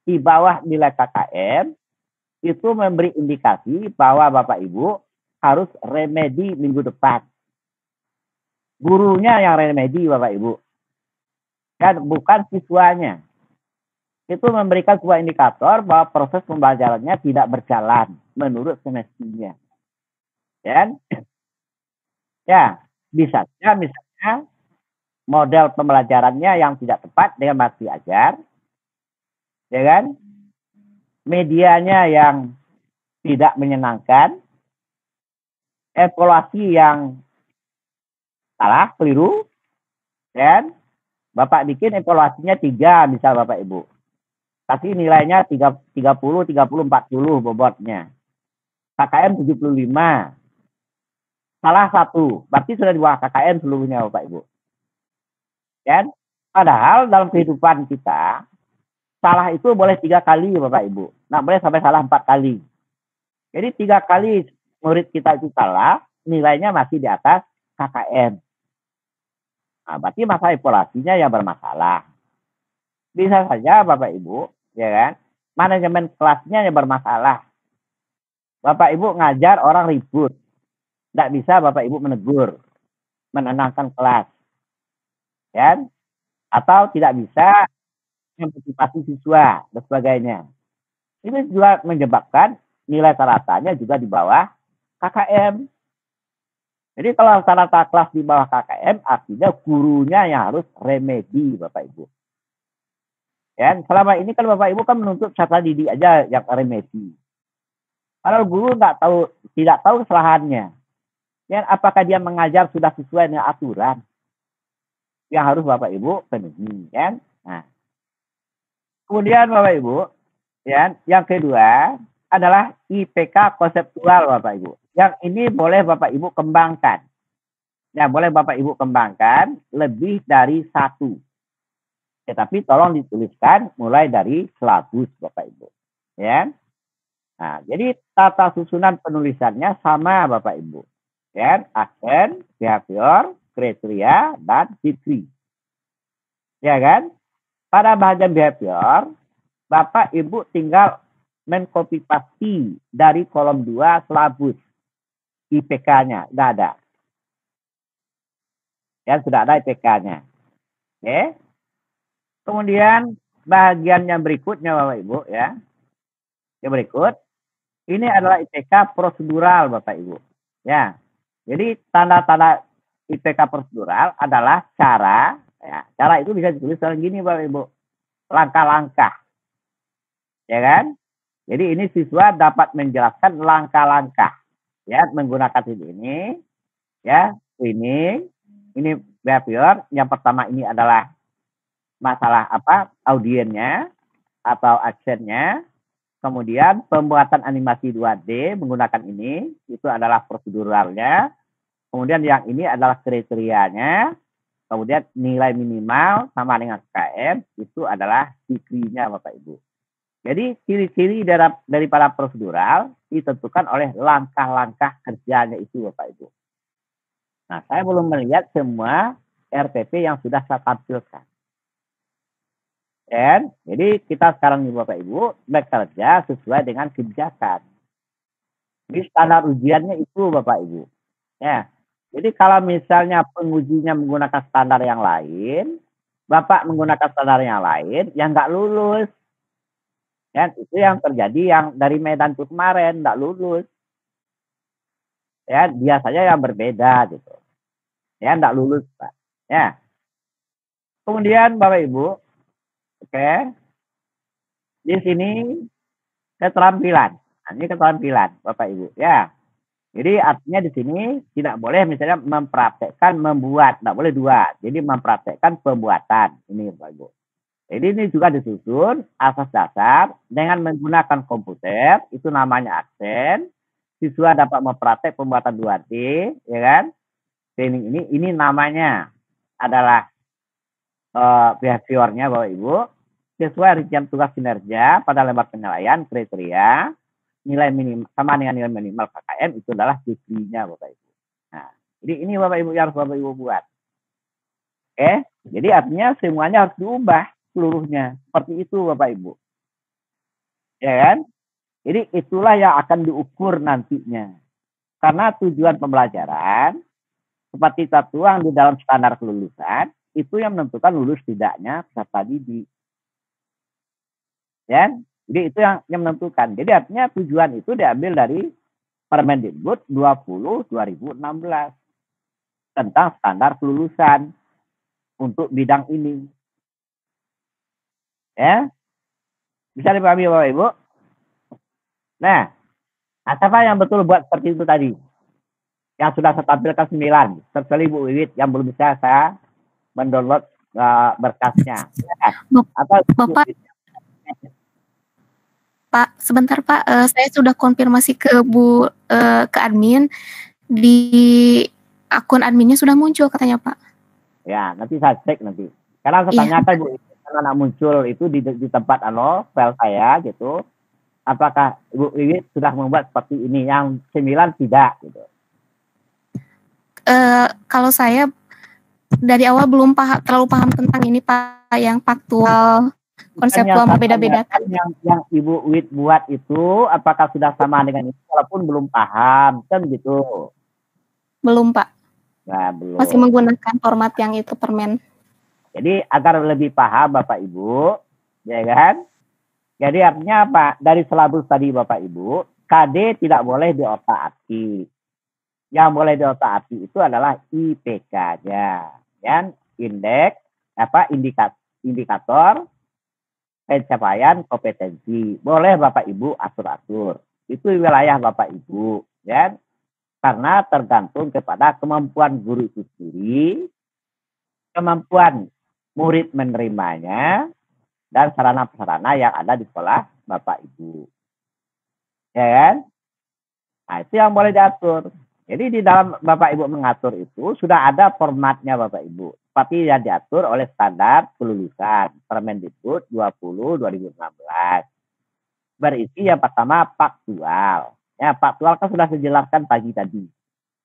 di bawah nilai KKM, itu memberi indikasi bahwa Bapak Ibu harus remedi minggu depan. Gurunya yang remedi Bapak Ibu. Dan bukan siswanya. Itu memberikan sebuah indikator bahwa proses pembelajarannya tidak berjalan menurut semestinya. Ya, bisa saja misalnya model pembelajarannya yang tidak tepat dengan materi ajar, ya kan? Medianya yang tidak menyenangkan, evaluasi yang salah, keliru, dan Bapak bikin evaluasinya 3, misal Bapak Ibu. Kasih nilainya 30, 40 bobotnya. KKM 75. Salah 1, berarti sudah di bawah KKM seluruhnya Bapak Ibu. Dan padahal dalam kehidupan kita, salah itu boleh 3 kali Bapak Ibu. Nggak boleh sampai salah 4 kali. Jadi 3 kali murid kita itu salah, nilainya masih di atas KKM. Nah, berarti masalah evaluasinya yang bermasalah. Bisa saja Bapak Ibu, ya kan, manajemen kelasnya yang bermasalah. Bapak Ibu ngajar orang ribut. Tidak bisa Bapak Ibu menegur, menenangkan kelas. Ya? Atau tidak bisa memotivasi siswa dan sebagainya. Ini juga menyebabkan nilai rata-ratanya juga di bawah KKM. Jadi kalau rata-rata kelas di bawah KKM, artinya gurunya yang harus remedi Bapak Ibu. Ya, selama ini kan Bapak Ibu kan menuntut peserta didik aja yang remedi. Kalau guru tidak tahu kesalahannya, ya, apakah dia mengajar sudah sesuai dengan aturan yang harus Bapak Ibu penuhi, ya? Nah, kemudian Bapak Ibu, ya, yang kedua adalah IPK konseptual Bapak Ibu. Yang ini boleh Bapak Ibu kembangkan. Ya, boleh Bapak Ibu kembangkan lebih dari 1. Tetapi tolong dituliskan mulai dari silabus Bapak Ibu. Ya. Nah, jadi tata susunan penulisannya sama Bapak Ibu. Ya, aksen, behavior, kriteria, dan degree. Ya kan? Pada bagian behavior, Bapak Ibu tinggal mencopy paste dari kolom 2 silabus. IPK-nya sudah ada. Ya, sudah ada IPK-nya. Oke. Kemudian bagian yang berikutnya Bapak Ibu, ya. Yang berikut, ini adalah IPK prosedural Bapak Ibu. Ya. Jadi tanda-tanda IPK prosedural adalah cara, ya. Cara itu bisa ditulis seperti gini Bapak Ibu. Langkah-langkah. Ya kan? Jadi ini siswa dapat menjelaskan langkah-langkah, ya, menggunakan ini, ya, ini behavior. Yang pertama ini adalah masalah audiennya atau aksennya. Kemudian pembuatan animasi 2D menggunakan ini, itu adalah proseduralnya. Kemudian yang ini adalah kriterianya. Kemudian nilai minimal sama dengan KM, itu adalah degree-nya Bapak Ibu. Jadi ciri-ciri daripada prosedural ditentukan oleh langkah-langkah kerjanya itu Bapak Ibu. Nah, saya belum melihat semua RPP yang sudah saya tampilkan. Dan jadi kita sekarang nih Bapak Ibu bekerja sesuai dengan kebijakan. Jadi standar ujiannya itu Bapak Ibu. Ya. Jadi kalau misalnya pengujinya menggunakan standar yang lain, Bapak menggunakan standar yang lain, yang nggak lulus. Ya, itu yang terjadi yang dari Medan itu kemarin nggak lulus. Ya, biasanya yang berbeda gitu. Ya, nggak lulus Pak. Ya. Kemudian Bapak Ibu, oke. Di sini keterampilan. Nah, ini keterampilan, Bapak Ibu. Ya. Jadi artinya di sini tidak boleh misalnya mempraktekkan membuat, tidak boleh dua. Jadi mempraktekkan pembuatan. Ini Bapak Ibu. Jadi ini juga disusun asas dasar dengan menggunakan komputer, itu namanya aksen. Siswa dapat mempraktek pembuatan 2D, ya kan? Training ini namanya adalah behaviornya Bapak Ibu. Sesuai rincian tugas kinerja pada lembar penilaian kriteria nilai minimal sama dengan nilai minimal KKM itu adalah degree-nya Bapak Ibu. Nah, jadi ini Bapak Ibu yang harus Bapak Ibu buat. Oke, jadi artinya semuanya harus diubah seluruhnya. Seperti itu Bapak Ibu. Ya kan? Jadi itulah yang akan diukur nantinya. Karena tujuan pembelajaran seperti tertuang di dalam standar kelulusan itu yang menentukan lulus tidaknya peserta didik. Ya, jadi itu yang menentukan. Jadi artinya tujuan itu diambil dari Permendikbud 20/2016 tentang standar kelulusan untuk bidang ini. Ya, bisa dipahami Bapak Ibu? Nah, siapa yang betul buat seperti itu tadi? Yang sudah saya tampilkan 9, kecuali Bu Wiwit yang belum bisa saya mendownload berkasnya. Atau Bapak, Pak, sebentar Pak, saya sudah konfirmasi ke ke admin, di akun adminnya sudah muncul katanya Pak. Ya, nanti saya cek nanti. Karena saya tanyakan Bu, karena muncul itu di tempat file saya gitu. Apakah Ibu Wiwit sudah membuat seperti ini? Yang 9 tidak gitu. Kalau saya dari awal belum terlalu paham tentang ini Pak, yang faktual, konseptual berbeda-beda kan. Yang Ibu Wiwit buat itu apakah sudah sama dengan itu walaupun belum paham kan gitu? Belum Pak. Nah, belum. Masih menggunakan format yang itu permen. Jadi agar lebih paham Bapak Ibu, ya kan? Jadi artinya apa? Dari silabus tadi Bapak Ibu, KD tidak boleh diotak-atik. Yang boleh diotak-atik itu adalah IPK-nya. Dan indeks indikator pencapaian kompetensi. Boleh Bapak Ibu atur-atur. Itu wilayah Bapak Ibu, ya. Karena tergantung kepada kemampuan guru itu sendiri, kemampuan murid menerimanya, dan sarana-prasarana yang ada di sekolah Bapak Ibu. Ya kan? Nah, itu yang boleh diatur. Jadi di dalam Bapak Ibu mengatur itu sudah ada formatnya Bapak Ibu. Seperti yang diatur oleh standar kelulusan Permendikbud 20/2016. Berisi yang pertama faktual. Ya, faktual kan sudah saya jelaskan pagi tadi.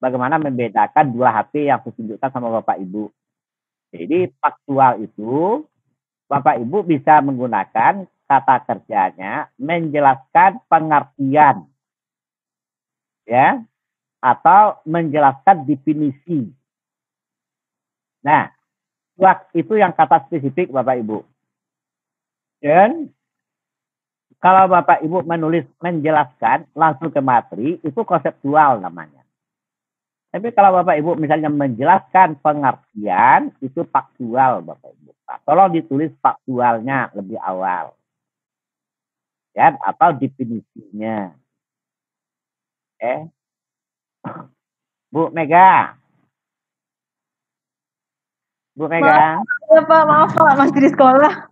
Bagaimana membedakan 2 HP yang saya tunjukkan sama Bapak Ibu. Jadi faktual itu Bapak Ibu bisa menggunakan kata kerjanya menjelaskan pengertian, ya, atau menjelaskan definisi. Nah, itu yang kata spesifik Bapak Ibu. Dan kalau Bapak Ibu menulis menjelaskan langsung ke materi, itu konseptual namanya. Tapi kalau Bapak Ibu misalnya menjelaskan pengertian, itu faktual Bapak Ibu. Tolong ditulis faktualnya lebih awal. Ya, atau definisinya. Bu Mega. Bu Mega. Ya Pak, maaf Pak, masih di sekolah.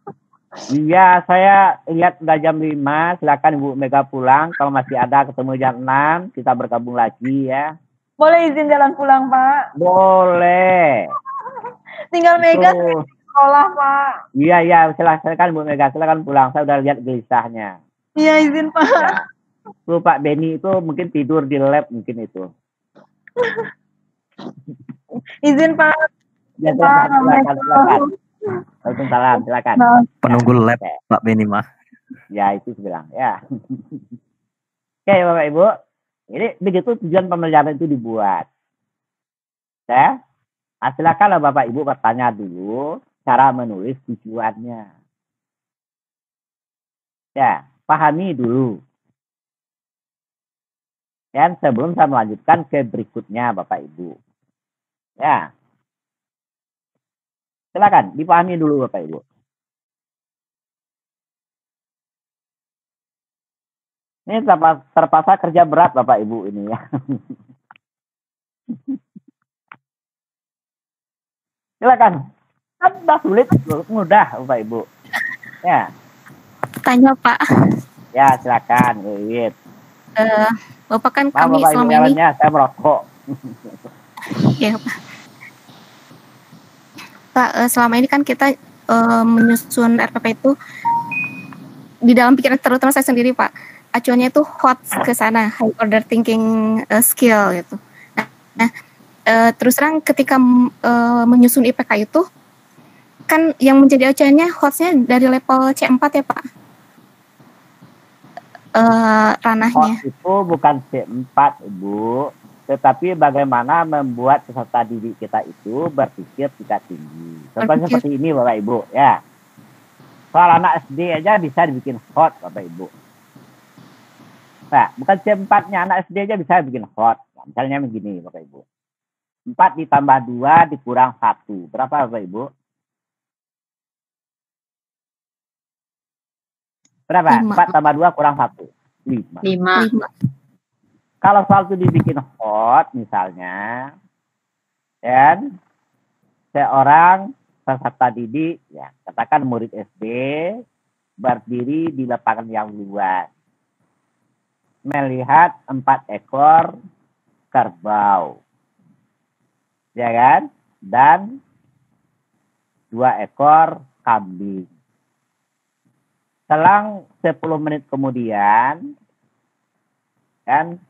Iya, saya lihat udah jam 5. Silakan Bu Mega pulang. Kalau masih ada ketemu jam 6, kita bergabung lagi ya. Boleh izin jalan pulang Pak? Boleh. Tinggal Mega di sekolah Pak. Iya, silakan Bu Mega, silakan pulang. Saya udah lihat gelisahnya. Iya, izin Pak. Ya. Tuh Pak Beni itu mungkin tidur di lab mungkin itu. Izin Pak. Ya, silakan. Waalaikumsalam, silakan. Penunggu lab Pak Beni mah. Ya, itu bilang ya. Oke, Bapak Ibu. Jadi begitu tujuan pembelajaran itu dibuat. Ya. Nah, silakanlah Bapak Ibu bertanya dulu cara menulis tujuannya. Ya, pahami dulu. Dan sebelum saya melanjutkan ke berikutnya Bapak Ibu. Ya. Silakan dipahami dulu Bapak Ibu. Ini terpaksa kerja berat Bapak Ibu ini ya. Silakan. Kan udah sulit, mudah Bapak Ibu. Ya. Tanya Pak. Ya silakan, Wiwit. Bapak kan Maaf, kami Bapak selama Ibu, ini. saya merokok. Ya Pak. Pak, selama ini kan kita menyusun RPP itu di dalam pikiran terutama saya sendiri Pak, acuannya itu hot ke sana, high order thinking skill gitu. Nah, terus terang ketika menyusun IPK itu kan yang menjadi acuannya hotnya dari level C4 ya Pak, ranahnya. Hot itu bukan C4 Ibu, tetapi bagaimana membuat peserta didik kita itu berpikir tingkat tinggi. Contohnya seperti ini Bapak Ibu ya. Soal anak SD aja bisa dibikin hot Bapak Ibu. Nah, bukan C4-nya, anak SD aja bisa bikin hot. Nah, misalnya begini Bapak Ibu. 4 ditambah 2 dikurang 1. Berapa Bapak Ibu? Berapa? 5. 4 tambah 2 kurang 1. 5. Kalau soal itu dibikin hot misalnya, dan seorang peserta didik, ya katakan murid SD, berdiri di lapangan yang luas, melihat 4 ekor kerbau, ya kan, dan 2 ekor kambing. Selang 10 menit kemudian, kan,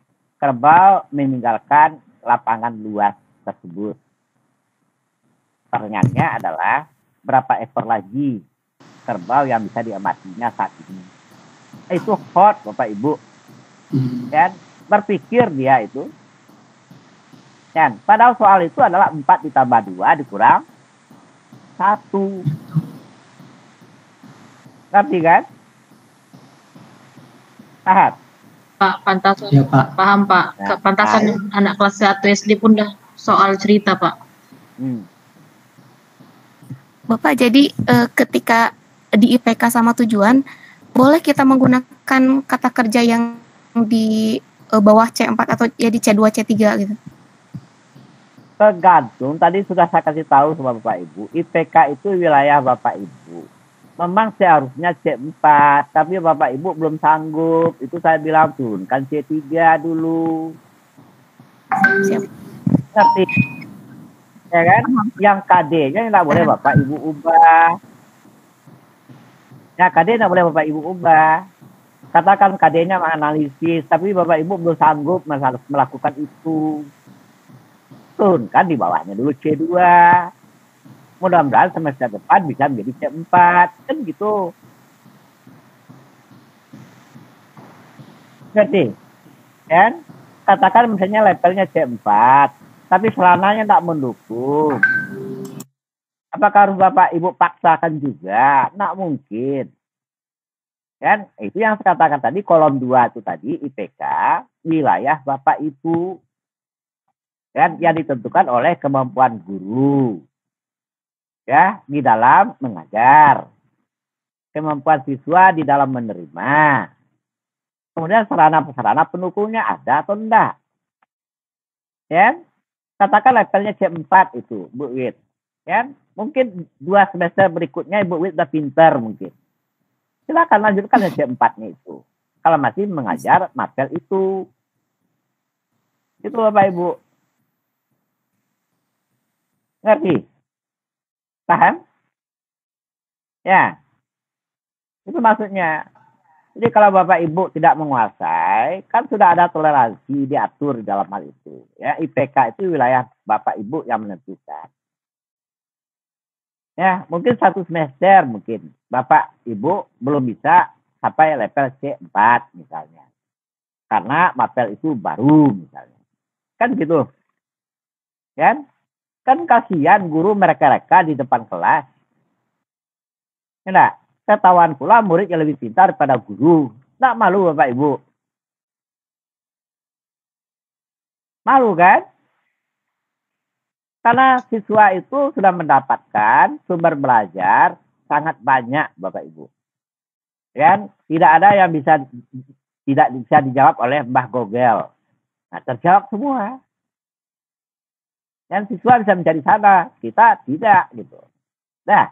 kerbau meninggalkan lapangan luas tersebut. Pertanyaannya adalah berapa ekor lagi kerbau yang bisa diamatinya saat ini. Itu hot Bapak Ibu. Dan berpikir dia itu. Dan padahal soal itu adalah 4 ditambah 2 dikurang 1. Ngerti kan? Paham? Pak, pantasan. Ya, Pak. Paham Pak. Nah, Pantasan anak kelas 1 SD pun dah soal cerita Pak. Bapak, jadi ketika di IPK sama tujuan, boleh kita menggunakan kata kerja yang di bawah C4 atau ya di C2, C3 gitu? Tergantung, tadi sudah saya kasih tahu sama Bapak Ibu, IPK itu wilayah Bapak Ibu. Memang seharusnya C4, tapi Bapak Ibu belum sanggup. Itu saya bilang turunkan C3 dulu. Siap. Ngerti? Ya kan? Yang KD-nya tidak boleh Bapak Ibu ubah. Ya, KD tidak boleh Bapak Ibu ubah. Katakan KD-nya menganalisis, tapi Bapak Ibu belum sanggup melakukan itu. Turunkan di bawahnya dulu C2. Mudah-mudahan semester depan bisa menjadi C4. Kan gitu. Ngerti? Kan? Katakan misalnya levelnya C4. Tapi celananya tak mendukung. Apakah harus Bapak Ibu paksakan juga? Nggak mungkin. Kan? Itu yang saya katakan tadi, kolom 2 itu tadi, IPK, wilayah Bapak Ibu. Kan? Yang ditentukan oleh kemampuan guru. Ya, di dalam mengajar. Kemampuan siswa di dalam menerima. Kemudian sarana-sarana pendukungnya ada atau enggak. Ya? Katakan levelnya C4 itu, Bu Wit. Ya? Mungkin 2 semester berikutnya Ibu Wit udah pintar mungkin. Silakan lanjutkan C4-nya itu. Kalau masih mengajar materi itu. Itu Bapak Ibu. Ngerti? Paham? Ya. Itu maksudnya. Jadi kalau Bapak Ibu tidak menguasai, kan sudah ada toleransi diatur di dalam hal itu. Ya, IPK itu wilayah Bapak Ibu yang menentukan. Ya, mungkin 1 semester mungkin Bapak Ibu belum bisa sampai level C4 misalnya. Karena materi itu baru misalnya. Kan gitu. Kan kasihan guru mereka-reka di depan kelas. Enggak, ketahuan pula murid yang lebih pintar daripada guru. Enggak malu Bapak Ibu? Malu kan? Karena siswa itu sudah mendapatkan sumber belajar sangat banyak Bapak Ibu. Kan? Tidak ada yang bisa tidak bisa dijawab oleh Mbah Google. Nah, terjawab semua. Dan siswa bisa mencari sana, kita tidak gitu. Nah,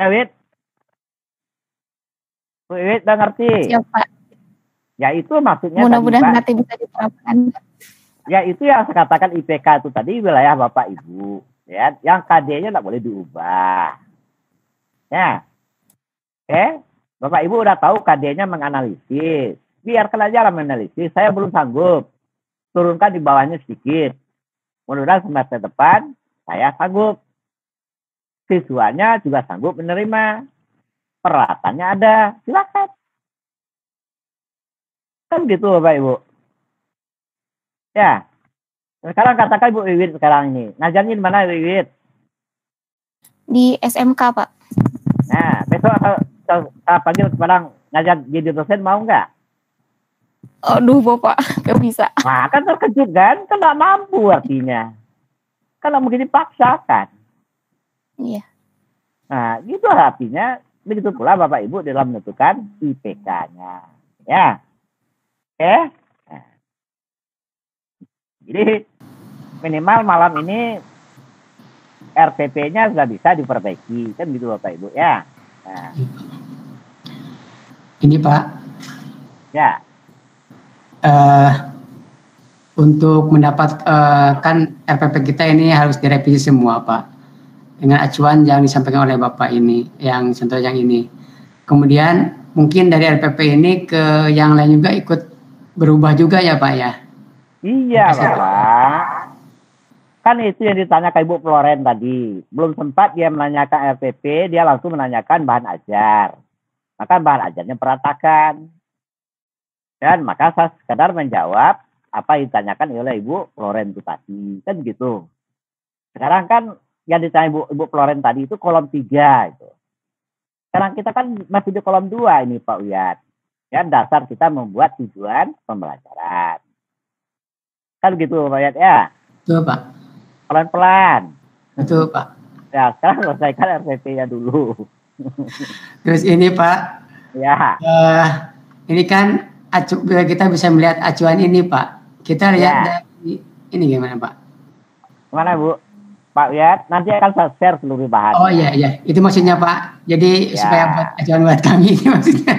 Wid, udah ngerti? Siap, Pak. Ya itu maksudnya Mudah-mudahan tadi, Pak. nanti bisa diterapkan. Ya itu yang saya katakan IPK itu tadi wilayah Bapak Ibu. Ya, yang KD-nya tidak boleh diubah. Ya, Bapak Ibu udah tahu KD-nya menganalisis. Biarkan aja lah menganalisis. Saya belum sanggup. Turunkan di bawahnya sedikit. Mudah-mudahan semester depan saya sanggup. Siswanya juga sanggup menerima. Peralatannya ada. Silakan. Kan gitu Bapak Ibu. Ya. Sekarang katakan Ibu Wiwit sekarang ini. Ngajarnya di mana Wiwit? Di SMK, Pak. Nah, besok saya panggil sekarang ngajar jadi dosen mau nggak? Aduh, Bapak, nggak bisa. Nah, kan terkejut kan? Kan nggak mampu artinya. Kan nggak mungkin dipaksakan. Iya. Nah, gitu artinya. Begitu pula Bapak Ibu dalam menentukan IPK-nya. Ya. Nah. Jadi, minimal malam ini RPP-nya sudah bisa diperbaiki. Kan gitu Bapak Ibu ya. Nah. Ini Pak. Ya. Untuk mendapatkan RPP kita ini harus direvisi semua Pak. Dengan acuan yang disampaikan oleh Bapak ini, yang contoh yang ini. Kemudian mungkin dari RPP ini ke yang lain juga ikut berubah juga ya Pak ya? Iya Bapak. Kan itu yang ditanyakan Ibu Floren tadi. Belum sempat dia menanyakan RPP, dia langsung menanyakan bahan ajar. Maka bahan ajarnya peratakan. Dan maka saya sekedar menjawab apa yang ditanyakan oleh Ibu Floren itu tadi. Kan gitu. Sekarang kan yang ditanya Ibu Floren tadi itu kolom 3 itu. Sekarang kita kan masih di kolom 2 ini Pak Uyat. Ya, dasar kita membuat tujuan pembelajaran. Kan gitu Pak Uyat ya? Betul Pak. Pelan-pelan. Betul Pak. Ya, sekarang selesaikan RPP-nya dulu. Terus ini Pak. Ya. Ini kan kita bisa melihat acuan ini Pak. Kita lihat dari ini gimana Pak? Mana Bu? Pak Uyat, nanti akan saya share seluruh bahan. Oh iya, itu maksudnya Pak. Jadi supaya buat acuan buat kami ini maksudnya.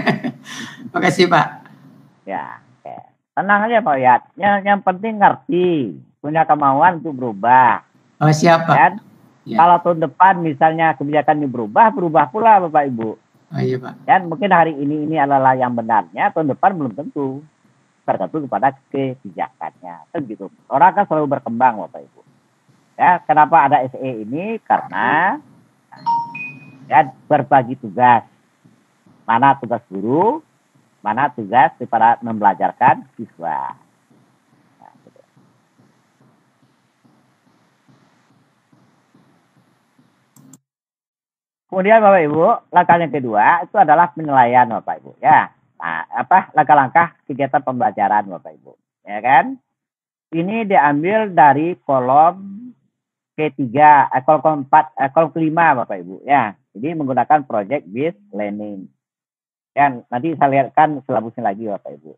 Makasih Pak. Ya, oke. Tenang aja Pak Uyat. Yang penting ngerti, punya kemauan untuk berubah. Oh siap Pak. Dan kalau tahun depan misalnya kebijakan ini berubah pula Bapak Ibu. Oh iya Pak. Dan mungkin hari ini adalah yang benarnya, tahun depan belum tentu. Tergantung kepada kebijakannya. Kan gitu. Orang kan selalu berkembang Bapak Ibu. Ya, kenapa ada SE ini? Karena ya berbagi tugas. Mana tugas guru, mana tugas daripada membelajarkan siswa. Nah, gitu. Kemudian Bapak Ibu, langkah yang kedua itu adalah penilaian Bapak Ibu. Ya, nah, langkah-langkah kegiatan pembelajaran Bapak Ibu. Ya kan? Ini diambil dari kolom K3, kolom 4, kolom kelima Bapak Ibu ya. Jadi menggunakan project based learning. Dan nanti saya lihatkan silabusnya lagi Bapak Ibu.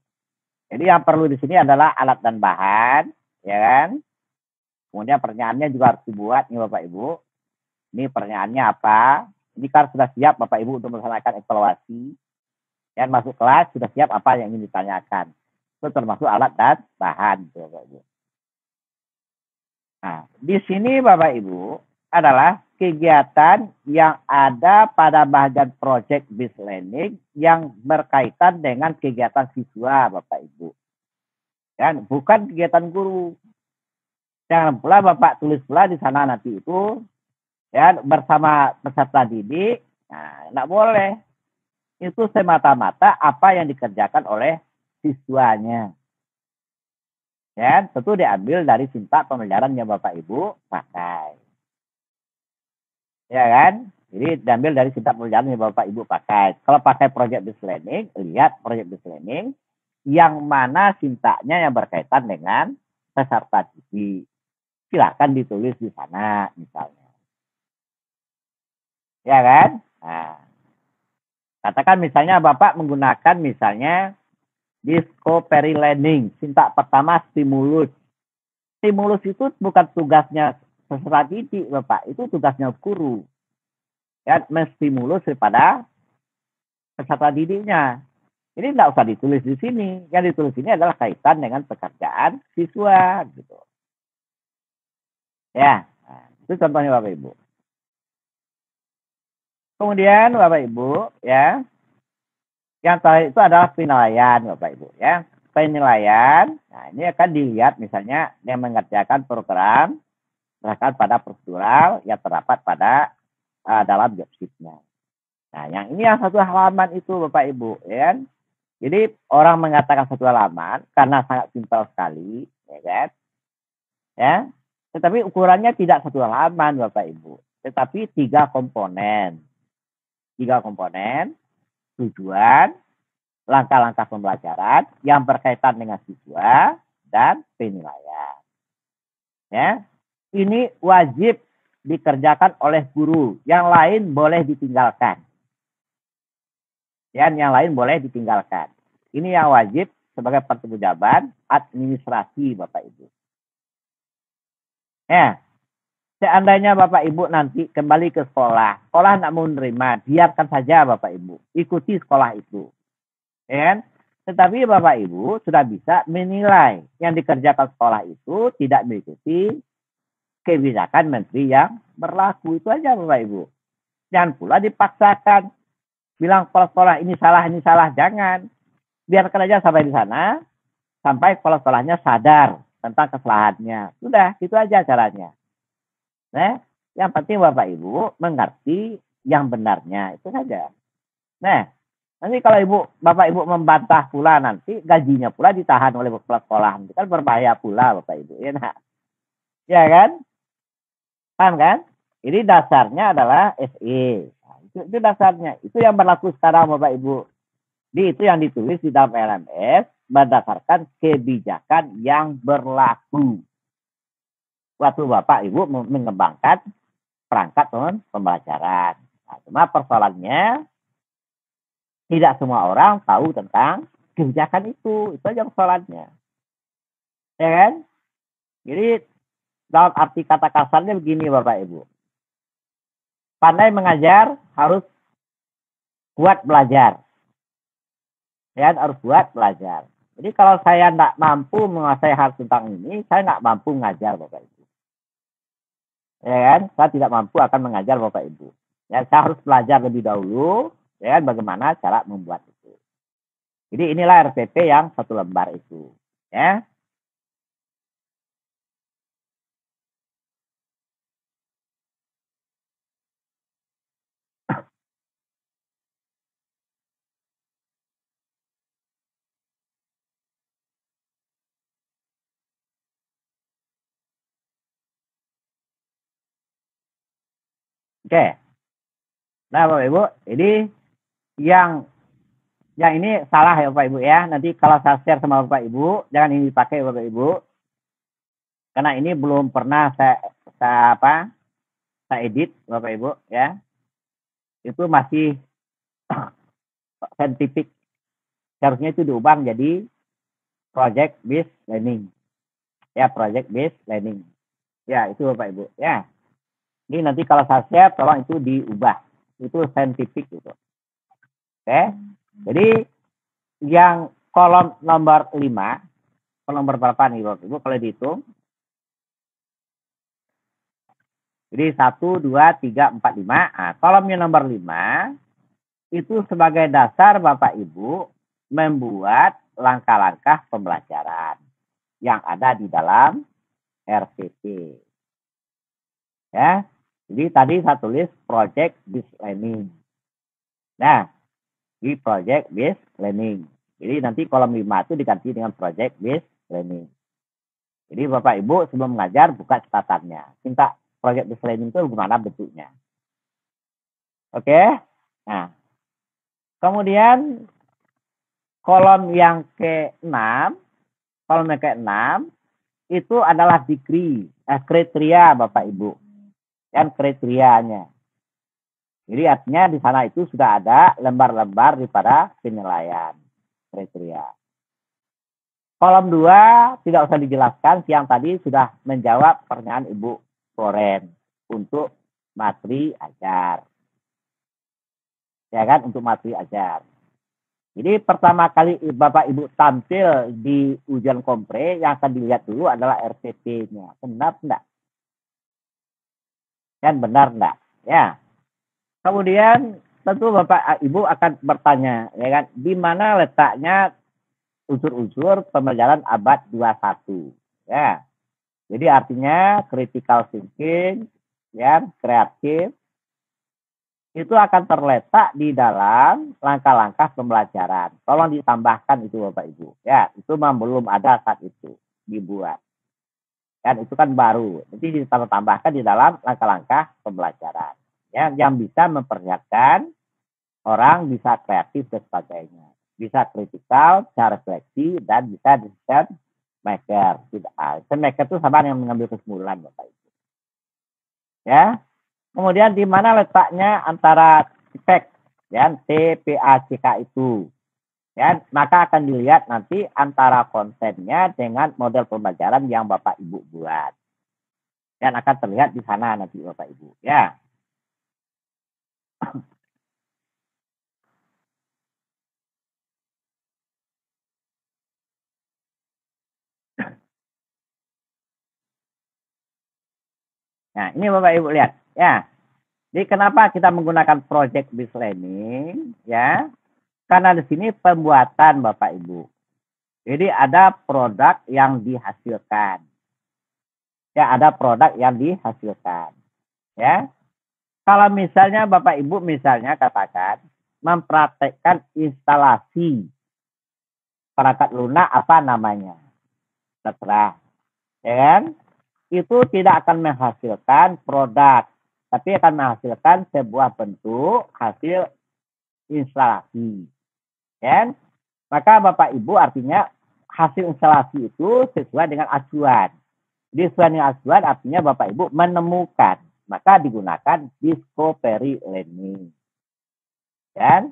Jadi yang perlu di sini adalah alat dan bahan, ya kan? Kemudian pertanyaannya juga harus dibuat nih Bapak Ibu. Ini pertanyaannya apa? Ini kan sudah siap Bapak Ibu untuk melaksanakan evaluasi. Dan masuk kelas sudah siap apa yang ingin ditanyakan. Itu termasuk alat dan bahan Bapak Ibu. Nah, di sini Bapak Ibu adalah kegiatan yang ada pada bagian project based learning yang berkaitan dengan kegiatan siswa Bapak Ibu. Dan bukan kegiatan guru. Jangan pula Bapak tulis pula di sana nanti itu ya bersama peserta didik. Nah, enggak boleh. Itu semata-mata apa yang dikerjakan oleh siswanya. Ya, tentu diambil dari sintak pembelajaran yang Bapak Ibu pakai. Ya kan? Jadi diambil dari sintak pembelajaran yang Bapak Ibu pakai. Kalau pakai project based learning, lihat project based learning yang mana sintaknya yang berkaitan dengan peserta didik. Silakan ditulis di sana misalnya. Ya kan? Nah. Katakan misalnya Bapak menggunakan misalnya discovery learning, tindak pertama stimulus. Stimulus itu bukan tugasnya peserta didik, Bapak, itu tugasnya guru. Ya, menstimulus daripada peserta didiknya. Ini tidak usah ditulis di sini. Yang ditulis ini adalah kaitan dengan pekerjaan siswa, gitu. Ya, nah, itu contohnya Bapak Ibu. Kemudian Bapak Ibu, ya, yang terakhir itu adalah penilaian, Bapak Ibu, ya. Penilaian, nah ini akan dilihat misalnya yang mengerjakan program berdasarkan pada prosedural yang terdapat pada dalam job sheet-nya. Nah, yang ini yang satu halaman itu Bapak Ibu, ya. Jadi orang mengatakan satu halaman karena sangat simpel sekali, ya kan? Ya. Tetapi ukurannya tidak satu halaman Bapak Ibu, tetapi 3 komponen. 3 komponen, tujuan, langkah-langkah pembelajaran yang berkaitan dengan siswa dan penilaian. Ya. Ini wajib dikerjakan oleh guru, yang lain boleh ditinggalkan. Yang lain boleh ditinggalkan. Ini yang wajib sebagai pertanggungjawaban administrasi Bapak Ibu. Ya, seandainya Bapak Ibu nanti kembali ke sekolah tidak mau menerima, biarkan saja Bapak Ibu, ikuti sekolah itu. Ya, tetapi Bapak Ibu sudah bisa menilai yang dikerjakan sekolah itu tidak mengikuti kebijakan menteri yang berlaku, itu aja Bapak Ibu. Jangan pula dipaksakan bilang sekolah ini salah, jangan. Biarkan aja sampai di sana, sampai sekolahnya sadar tentang kesalahannya. Sudah, itu aja caranya. Nah, yang penting Bapak Ibu mengerti yang benarnya, itu saja. Nah, nanti kalau Bapak Ibu membantah pula nanti gajinya pula ditahan oleh kepala sekolah, itu kan berbahaya pula Bapak Ibu. Ya, nah. Ya kan? Paham kan? Ini dasarnya adalah SE. Itu dasarnya. Itu yang berlaku sekarang Bapak Ibu. Itu yang ditulis di dalam LMS berdasarkan kebijakan yang berlaku. Waktu Bapak Ibu mengembangkan perangkat pembelajaran. Nah, cuma persoalannya tidak semua orang tahu tentang kebijakan itu. Itu aja persoalannya. Ya kan? Jadi dalam arti kata kasarnya begini Bapak Ibu. Pandai mengajar harus kuat belajar. Ya, harus kuat belajar. Jadi kalau saya tidak mampu menguasai hal tentang ini, saya tidak mampu mengajar Bapak Ibu. Ya kan? Saya tidak mampu akan mengajar Bapak Ibu. Ya, saya harus belajar lebih dahulu, ya kan, bagaimana cara membuat itu. Jadi inilah RPP yang 1 lembar itu. Ya. Oke. Nah, Bapak Ibu, ini yang ini salah ya Bapak Ibu ya. Nanti kalau saya share sama Bapak Ibu, jangan ini dipakai Bapak Ibu. Karena ini belum pernah saya edit Bapak Ibu ya. Itu masih saintifik. Seharusnya itu diubah jadi project based learning. Ya, project based learning. Ya, itu Bapak Ibu ya. Ini nanti kalau saya share, tolong itu diubah. Itu saintifik gitu. Oke. Jadi yang kolom nomor 5, kolom nomor berapa nih Bapak Ibu kalau dihitung? Jadi 1, 2, 3, 4, 5. Nah, kolomnya nomor 5 itu sebagai dasar Bapak Ibu membuat langkah-langkah pembelajaran yang ada di dalam RPP. Ya. Jadi tadi saya tulis project based learning. Nah, di project based learning. Jadi nanti kolom 5 itu diganti dengan project based learning. Jadi Bapak Ibu sebelum mengajar buka catatannya. Minta project based learning itu gimana bentuknya. Oke. Nah, kemudian kolom yang ke-6, itu adalah degree, kriteria Bapak Ibu. Yang kriterianya. Jadi artinya di sana itu sudah ada lembar-lembar daripada penilaian kriteria. Kolom 2 tidak usah dijelaskan, yang tadi sudah menjawab pertanyaan Ibu Floren untuk materi ajar. Ya kan, untuk materi ajar. Jadi pertama kali Bapak Ibu tampil di ujian kompre, yang akan dilihat dulu adalah RPP-nya. Benar enggak? Kan benar enggak? Ya. Kemudian tentu Bapak Ibu akan bertanya, ya kan, di mana letaknya unsur-unsur pembelajaran abad 21, ya. Jadi artinya critical thinking, ya, kreatif, itu akan terletak di dalam langkah-langkah pembelajaran. Tolong ditambahkan itu Bapak Ibu, ya, itu belum ada saat itu dibuat. Kan itu kan baru, jadi ditambahkan di dalam langkah-langkah pembelajaran, ya, yang bisa memperlihatkan orang bisa kreatif dan sebagainya. Bisa kritikal, cara refleksi, dan bisa decision maker. Decision maker itu sama yang mengambil kesimpulan, Bapak Ibu. Ya. Kemudian di mana letaknya antara TPACK, ya, TPACK itu. Ya, maka akan dilihat nanti antara kontennya dengan model pembelajaran yang Bapak Ibu buat. Dan akan terlihat di sana nanti Bapak Ibu. Ya. Nah, ini Bapak Ibu lihat, ya. Jadi kenapa kita menggunakan project based learning, ya? Karena di sini pembuatan Bapak Ibu. Jadi ada produk yang dihasilkan. Ya, ada produk yang dihasilkan. Ya. Kalau misalnya Bapak Ibu misalnya katakan mempraktekkan instalasi perangkat lunak apa namanya? Terserah. Ya kan? Itu tidak akan menghasilkan produk, tapi akan menghasilkan sebuah bentuk hasil instalasi. Ya? Maka Bapak Ibu artinya hasil instalasi itu sesuai dengan acuan. Jadi sesuai dengan acuan artinya Bapak Ibu menemukan, maka digunakan discovery learning. Ya?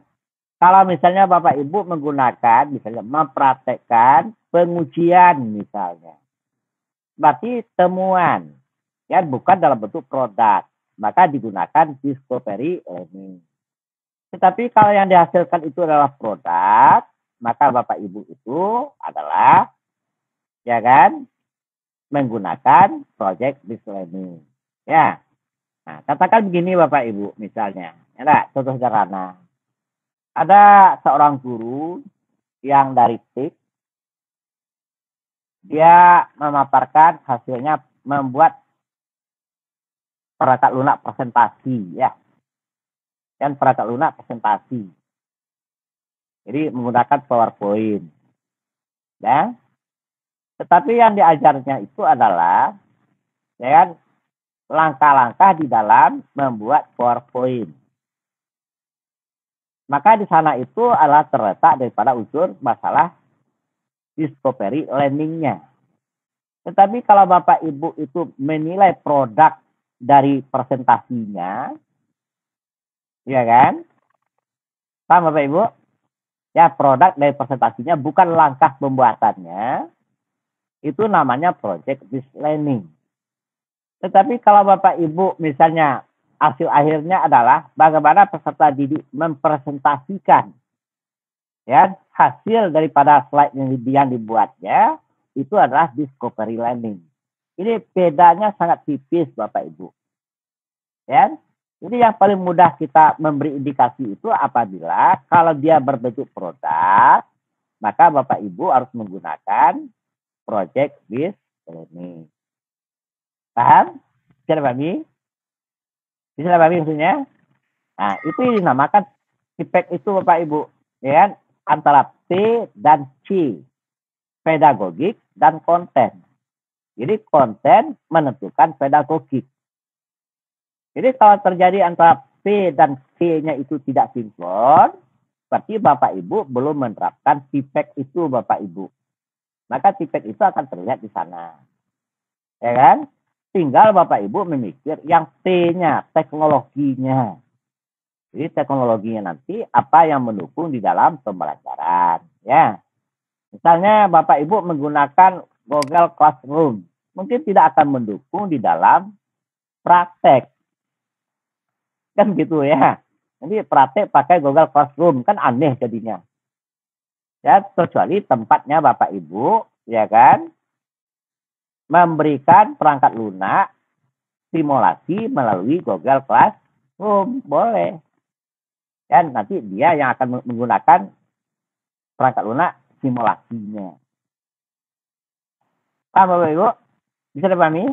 Kalau misalnya Bapak Ibu menggunakan, misalnya mempraktekkan pengujian misalnya, berarti temuan, ya, bukan dalam bentuk produk, maka digunakan discovery learning. Tetapi kalau yang dihasilkan itu adalah produk, maka Bapak Ibu itu adalah, ya kan, menggunakan project based learning. Ya, nah, katakan begini Bapak Ibu, misalnya, ya, contoh sederhana, ada seorang guru yang dari TIK, dia memaparkan hasilnya membuat perangkat lunak presentasi, ya, dan perangkat lunak presentasi. Jadi menggunakan PowerPoint, ya. Tetapi yang diajarnya itu adalah, ya, langkah-langkah di dalam membuat PowerPoint. Maka di sana itu adalah terletak daripada unsur masalah discovery learning-nya. Tetapi kalau Bapak Ibu itu menilai produk dari presentasinya, ya kan? Paham Bapak Ibu? Ya, produk dari presentasinya bukan langkah pembuatannya, itu namanya project based learning. Tetapi kalau Bapak Ibu misalnya hasil akhirnya adalah bagaimana peserta didik mempresentasikan, ya, hasil daripada slide yang dibuatnya, itu adalah discovery learning. Ini bedanya sangat tipis Bapak Ibu. Ya. Jadi yang paling mudah kita memberi indikasi itu apabila kalau dia berbentuk produk, maka Bapak Ibu harus menggunakan project based learning. Paham? Bisa dipahami? Bisa dipahami maksudnya? Nah, itu dinamakan feedback itu Bapak Ibu. Ya, antara P dan C. Pedagogik dan konten. Jadi konten menentukan pedagogik. Jadi kalau terjadi antara P dan C-nya itu tidak sinkron, berarti Bapak Ibu belum menerapkan feedback itu Bapak Ibu. Maka feedback itu akan terlihat di sana. Ya kan? Tinggal Bapak Ibu memikir yang T-nya, teknologinya. Jadi teknologinya nanti apa yang mendukung di dalam pembelajaran. Ya, misalnya Bapak Ibu menggunakan Google Classroom, mungkin tidak akan mendukung di dalam praktek. Kan gitu ya. Jadi praktek pakai Google Classroom kan aneh jadinya. Ya, kecuali tempatnya Bapak Ibu, ya kan, memberikan perangkat lunak simulasi melalui Google Classroom, boleh. Dan nanti dia yang akan menggunakan perangkat lunak simulasinya. Paham Bapak Ibu? Bisa dipahami?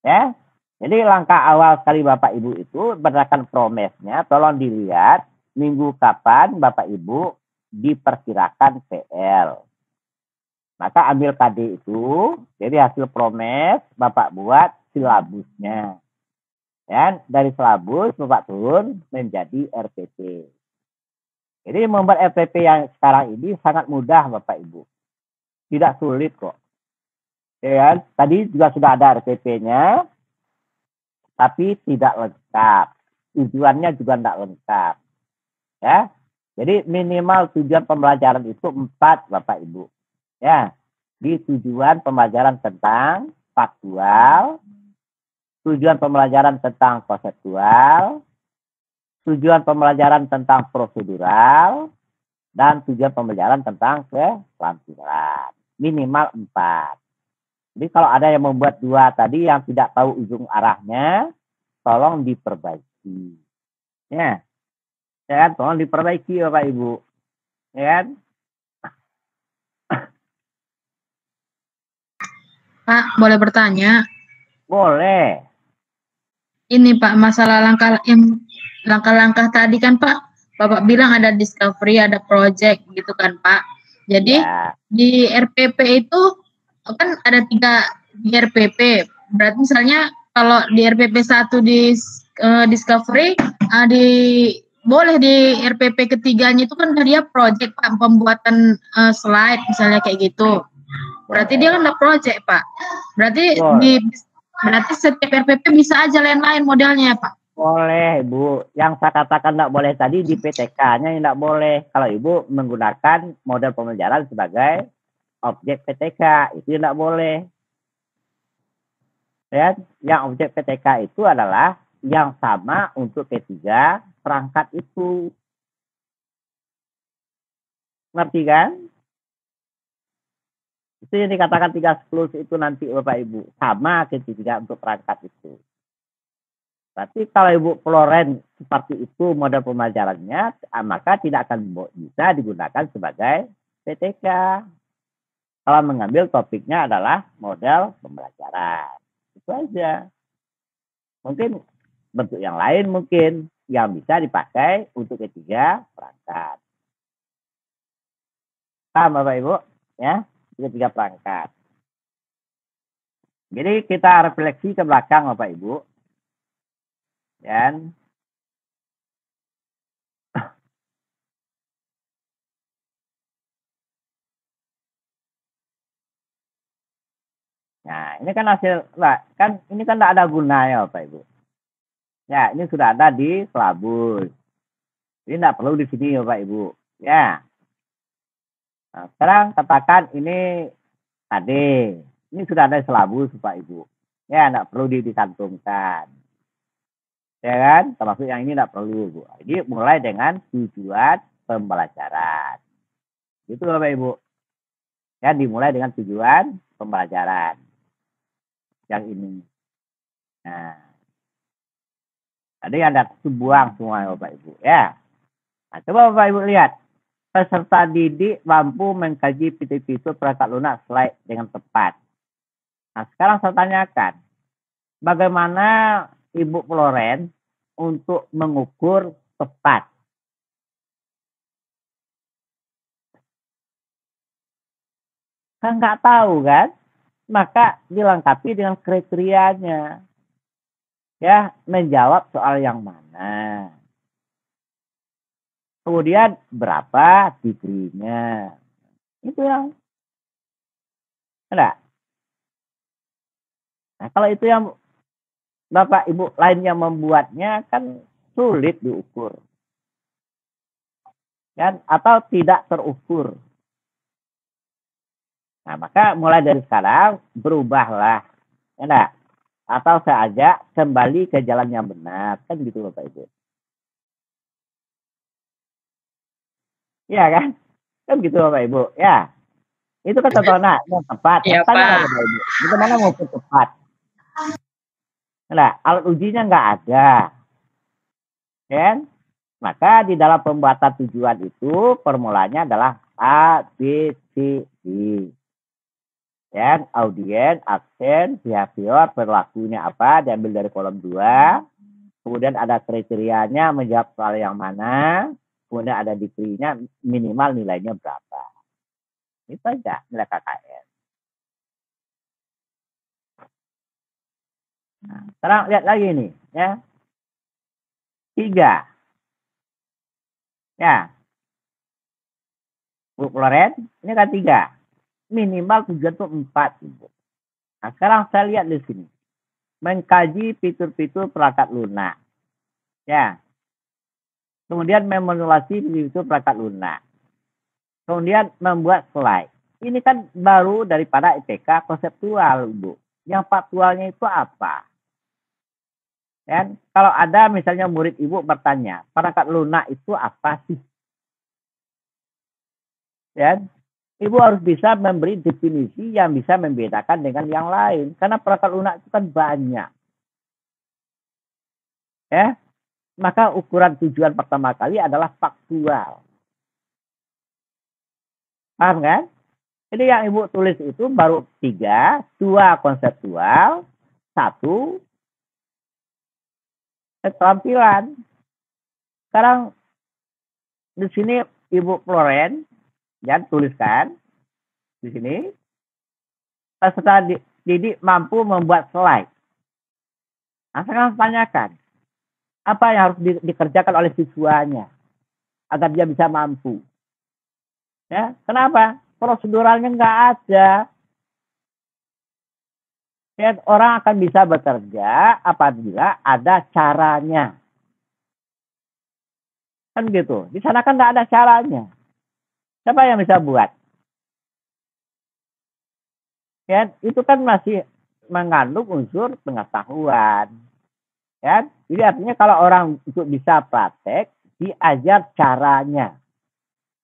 Ya. Jadi langkah awal sekali Bapak Ibu itu berdasarkan promesnya, tolong dilihat minggu kapan Bapak Ibu diperkirakan PL. Maka ambil KD itu, jadi hasil promes Bapak buat silabusnya. Dan dari silabus Bapak turun menjadi RPP. Jadi membuat RPP yang sekarang ini sangat mudah Bapak Ibu. Tidak sulit kok. Ya, tadi juga sudah ada RPP-nya, tapi tidak lengkap. Tujuannya juga tidak lengkap. Ya, jadi minimal tujuan pembelajaran itu 4 Bapak Ibu. Ya, di tujuan pembelajaran tentang faktual, tujuan pembelajaran tentang konseptual, tujuan pembelajaran tentang prosedural, dan tujuan pembelajaran tentang keterampilan. Minimal 4. Jadi kalau ada yang membuat 2 tadi yang tidak tahu ujung arahnya, tolong diperbaiki. Ya, kan? Tolong diperbaiki Bapak Ibu. Ya kan? Pak, boleh bertanya? Boleh. Ini Pak, masalah langkah-langkah tadi kan Pak, Bapak bilang ada discovery, ada project gitu kan Pak. Jadi Ya. di RPP itu kan ada 3 di RPP. Berarti misalnya kalau di RPP 1 di discovery, boleh di RPP ketiganya itu kan dia project Pak, pembuatan slide misalnya kayak gitu. Berarti dia kan ada project Pak. Berarti berarti setiap RPP bisa aja lain-lain modelnya Pak. Boleh Ibu. Yang saya katakan tidak boleh tadi di PTK-nya yang tidak boleh. Kalau Ibu menggunakan model pembelajaran sebagai objek PTK, itu tidak boleh. Ya, yang objek PTK itu adalah yang sama untuk ketiga perangkat itu. Ngerti kan? Itu yang dikatakan 3 itu nanti Bapak Ibu. Sama ketiga untuk perangkat itu. Tapi kalau Ibu Floren seperti itu model pembelajarannya, maka tidak akan bisa digunakan sebagai PTK. Kalau mengambil topiknya adalah model pembelajaran. Itu aja. Mungkin bentuk yang lain mungkin yang bisa dipakai untuk ketiga perangkat. Paham Bapak Ibu? Ya, ketiga perangkat. Jadi kita refleksi ke belakang Bapak Ibu. Dan nah, ini kan hasil, kan ini kan tidak ada gunanya Bapak Ibu. Ya, ini sudah ada di silabus. Ini tidak perlu di sini Bapak Ibu. Ya. Nah, sekarang katakan ini tadi. Ini sudah ada di silabus Bapak Ibu. Ya, tidak perlu dicantumkan. Ya kan? Termasuk yang ini tidak perlu Bu. Ini mulai dengan tujuan pembelajaran. Itu Bapak Ibu. Ya, dimulai dengan tujuan pembelajaran. Yang ini. Nah. Tadi ada buang semua Bapak Ibu. Ya. Nah, coba Bapak Ibu lihat. Peserta didik mampu mengkaji fitur-fitur perangkat lunak slide dengan tepat. Nah, sekarang saya tanyakan. Bagaimana Ibu Floren untuk mengukur tepat? Kan nggak tahu kan? Maka dilengkapi dengan kriterianya. Ya, menjawab soal yang mana. Kemudian berapa degree-nya. Itu yang ada. Nah, kalau itu yang Bapak Ibu lain yang membuatnya kan sulit diukur. kan, atau tidak terukur. Nah, maka mulai dari sekarang berubahlah, ya enggak? Atau saya ajak kembali ke jalan yang benar, kan gitu Bapak Ibu. Iya kan? Kan gitu Bapak Ibu, ya. Itu kan contoh yang tepat. Iya, Tanya Pak. Bapak Ibu, bagaimana mau tepat? Nah, alat ujinya nggak ada, kan? Maka di dalam pembuatan tujuan itu formulanya adalah A, B, C, D. Dan audien, aksen, behavior, perilakunya apa, diambil dari kolom 2. Kemudian ada kriterianya, menjawab soal yang mana. Kemudian ada degree-nya, minimal nilainya berapa. Itu aja nilai KKN. Nah, sekarang lihat lagi nih, ya. 3. Ya. Bu Floren, ini kan 3. Minimal tujuan itu 4, Ibu. Nah, sekarang saya lihat di sini. Mengkaji fitur-fitur perangkat lunak. Ya. Kemudian memodulasi fitur perangkat lunak. Kemudian membuat slide. Ini kan baru daripada IPK konseptual, Bu. Yang faktualnya itu apa? Ya, kalau ada misalnya murid Ibu bertanya, perangkat lunak itu apa sih? Ya, Ibu harus bisa memberi definisi yang bisa membedakan dengan yang lain. Karena perangkat lunak itu kan banyak. Ya, maka ukuran tujuan pertama kali adalah faktual. Paham kan? Jadi yang Ibu tulis itu baru 3, 2 konseptual, 1 keterampilan. Sekarang di sini Ibu Floren, ya, tuliskan di sini. Peserta didik mampu membuat slide. Nah, sekarang tanyakan, apa yang harus dikerjakan oleh siswanya agar dia bisa mampu? Ya, kenapa? Proseduralnya nggak ada. Ya, orang akan bisa bekerja apabila ada caranya. Kan gitu. Di sana kan nggak ada caranya. Siapa yang bisa buat? Ya, itu kan masih mengandung unsur pengetahuan. Ya, jadi artinya kalau orang untuk bisa praktek, diajar caranya.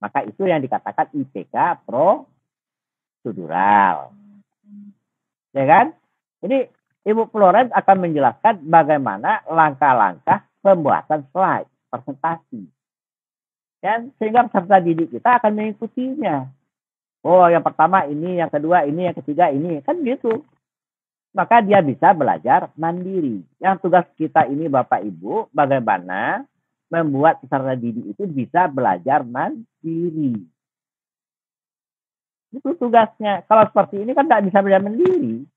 Maka itu yang dikatakan IPK prosedural. Ya kan? Jadi Ibu Florence akan menjelaskan bagaimana langkah-langkah pembuatan slide, presentasi. Dan sehingga peserta didik kita akan mengikutinya. Oh, yang pertama ini, yang kedua ini, yang ketiga ini. Kan gitu. Maka dia bisa belajar mandiri. Yang tugas kita ini Bapak Ibu, bagaimana membuat peserta didik itu bisa belajar mandiri. Itu tugasnya. Kalau seperti ini kan tidak bisa belajar mandiri.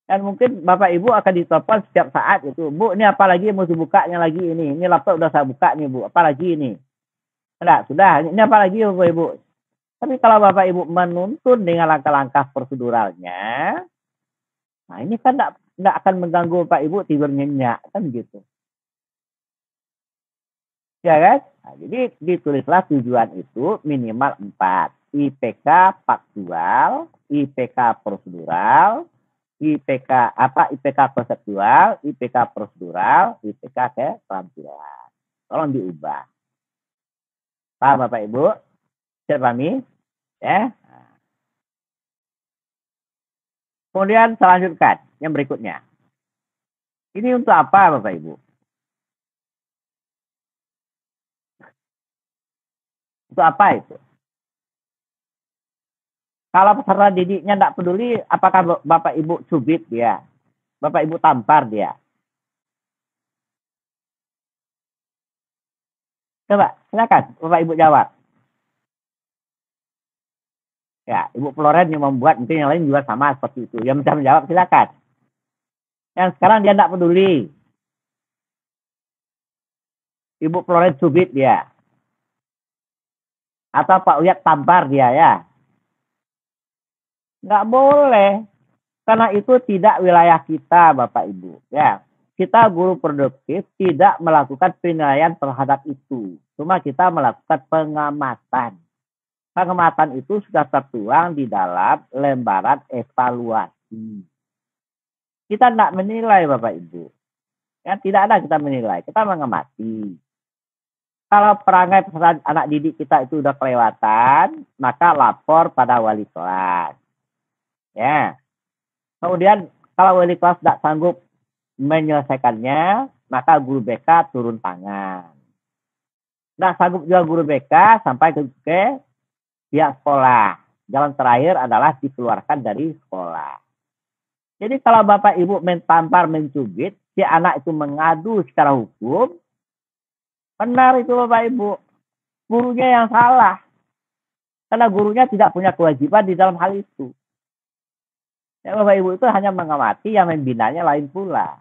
Dan mungkin Bapak Ibu akan ditelepon setiap saat itu. Bu, ini apa lagi mau dibukanya lagi ini. Ini laptop udah saya buka nih Bu. Apa lagi ini? Enggak, sudah. Ini apa lagi Bapak Ibu? Tapi kalau Bapak Ibu menuntun dengan langkah-langkah proseduralnya, nah ini kan tidak akan mengganggu Bapak Ibu tidur nyenyak. Kan gitu. Ya kan? Nah, jadi ditulislah tujuan itu minimal 4. IPK faktual, IPK prosedural, IPK konseptual, IPK prosedural, IPK keterampilan. Tolong diubah. Paham Bapak Ibu? Saya pahami? Ya. Kemudian saya lanjutkan yang berikutnya. Ini untuk apa Bapak Ibu? Untuk apa itu? Kalau peserta didiknya tidak peduli, apakah Bapak Ibu cubit dia? Bapak Ibu tampar dia? Coba, silakan Bapak Ibu jawab. Ya, Ibu Floren yang membuat, mungkin yang lain juga sama seperti itu. Yang bisa menjawab, silakan. Yang sekarang dia tidak peduli. Ibu Floren cubit dia. Atau Pak Uyat tampar dia ya. Nggak boleh. Karena itu tidak wilayah kita, Bapak Ibu. Ya, kita guru produktif tidak melakukan penilaian terhadap itu. Cuma kita melakukan pengamatan. Pengamatan itu sudah tertuang di dalam lembaran evaluasi. Kita tidak menilai Bapak Ibu. Ya, tidak ada kita menilai, kita mengamati. Kalau perangai peserta anak didik kita itu sudah kelewatan, maka lapor pada wali kelas. Ya. Kemudian kalau wali kelas tidak sanggup menyelesaikannya, maka guru BK turun tangan. Nah, sanggup juga guru BK sampai ke pihak sekolah. Jalan terakhir adalah dikeluarkan dari sekolah. Jadi kalau Bapak Ibu tampar mencubit, si anak itu mengadu secara hukum, benar itu Bapak Ibu. Gurunya yang salah. Karena gurunya tidak punya kewajiban di dalam hal itu. Ya, Bapak Ibu itu hanya mengamati, yang membinanya lain pula.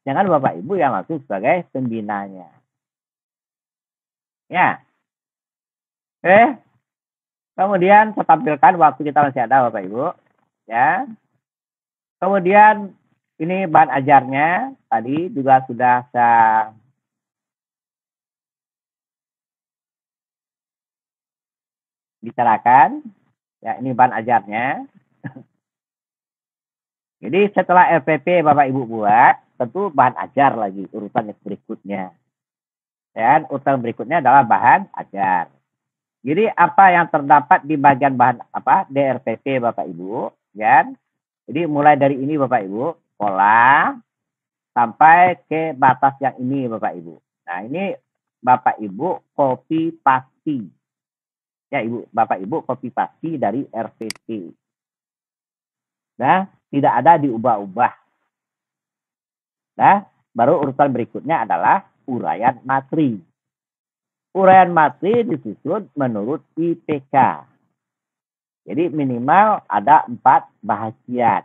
Jangan Bapak Ibu yang masuk sebagai pembinanya. Ya. Kemudian saya tampilkan waktu kita masih ada Bapak Ibu. Ya. Kemudian ini bahan ajarnya tadi juga sudah saya bicarakan. Ya, ini bahan ajarnya. Jadi setelah RPP Bapak Ibu buat, tentu bahan ajar lagi urutan yang berikutnya. Dan urutan berikutnya adalah bahan ajar. Jadi apa yang terdapat di bagian bahan DRPP Bapak Ibu, ya. Jadi mulai dari ini Bapak Ibu, pola sampai ke batas yang ini Bapak Ibu. Nah, ini Bapak Ibu copy paste. Ya, Bapak Ibu copy paste dari RPP. Nah, tidak ada diubah-ubah. Nah, baru urutan berikutnya adalah uraian materi. Uraian materi disusun menurut IPK. Jadi minimal ada 4 bahagian.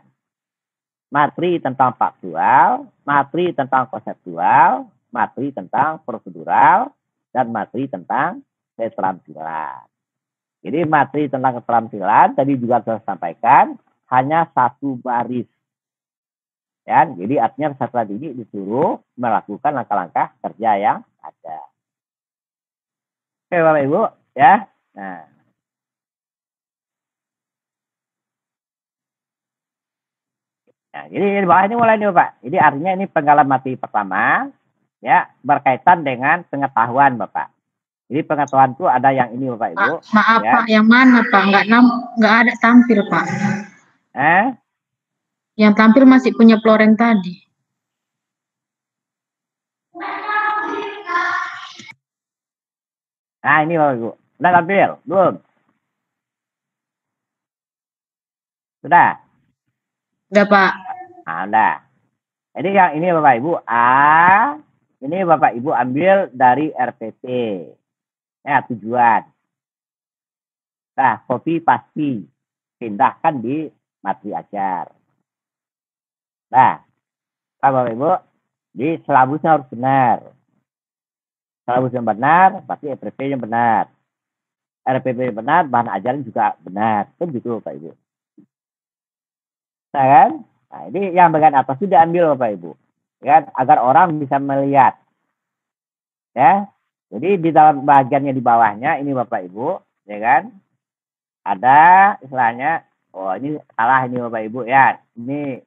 Materi tentang faktual, materi tentang konseptual, materi tentang prosedural, dan materi tentang keterampilan. Jadi materi tentang keterampilan tadi juga saya sampaikan hanya 1 baris. Ya, jadi artinya peserta didik disuruh melakukan langkah-langkah kerja yang ada. Oke Bapak Ibu, ya. Nah. Nah, jadi di bawah ini mulai nih Bapak. Jadi artinya ini penggalan materi pertama, ya, berkaitan dengan pengetahuan Bapak. Jadi pengetahuan itu ada yang ini Bapak Ibu. Pak, maaf ya. Pak, yang mana Pak? Nggak ada tampil Pak. Yang tampil masih punya Floren tadi. Nah ini Bapak Ibu. Sudah tampil? Belum? Sudah? Sudah Pak. Nah, udah. Jadi yang ini Bapak Ibu ini Bapak Ibu ambil dari RPP. Ya, tujuan. Nah, copy paste. Pindahkan di materi ajar. Nah, Bapak Ibu, di selabusnya harus benar. Selabus yang benar, pasti RPP yang benar. RPP yang benar, bahan ajaran juga benar. Kan gitu Bapak Ibu. Nah, kan? Nah, ini yang bagian atas itu diambil Bapak Ibu. Ya, agar orang bisa melihat. Ya. Jadi di dalam bagiannya di bawahnya ini Bapak Ibu, ya kan? Ada istilahnya, oh ini salah ini Bapak Ibu ya. Ini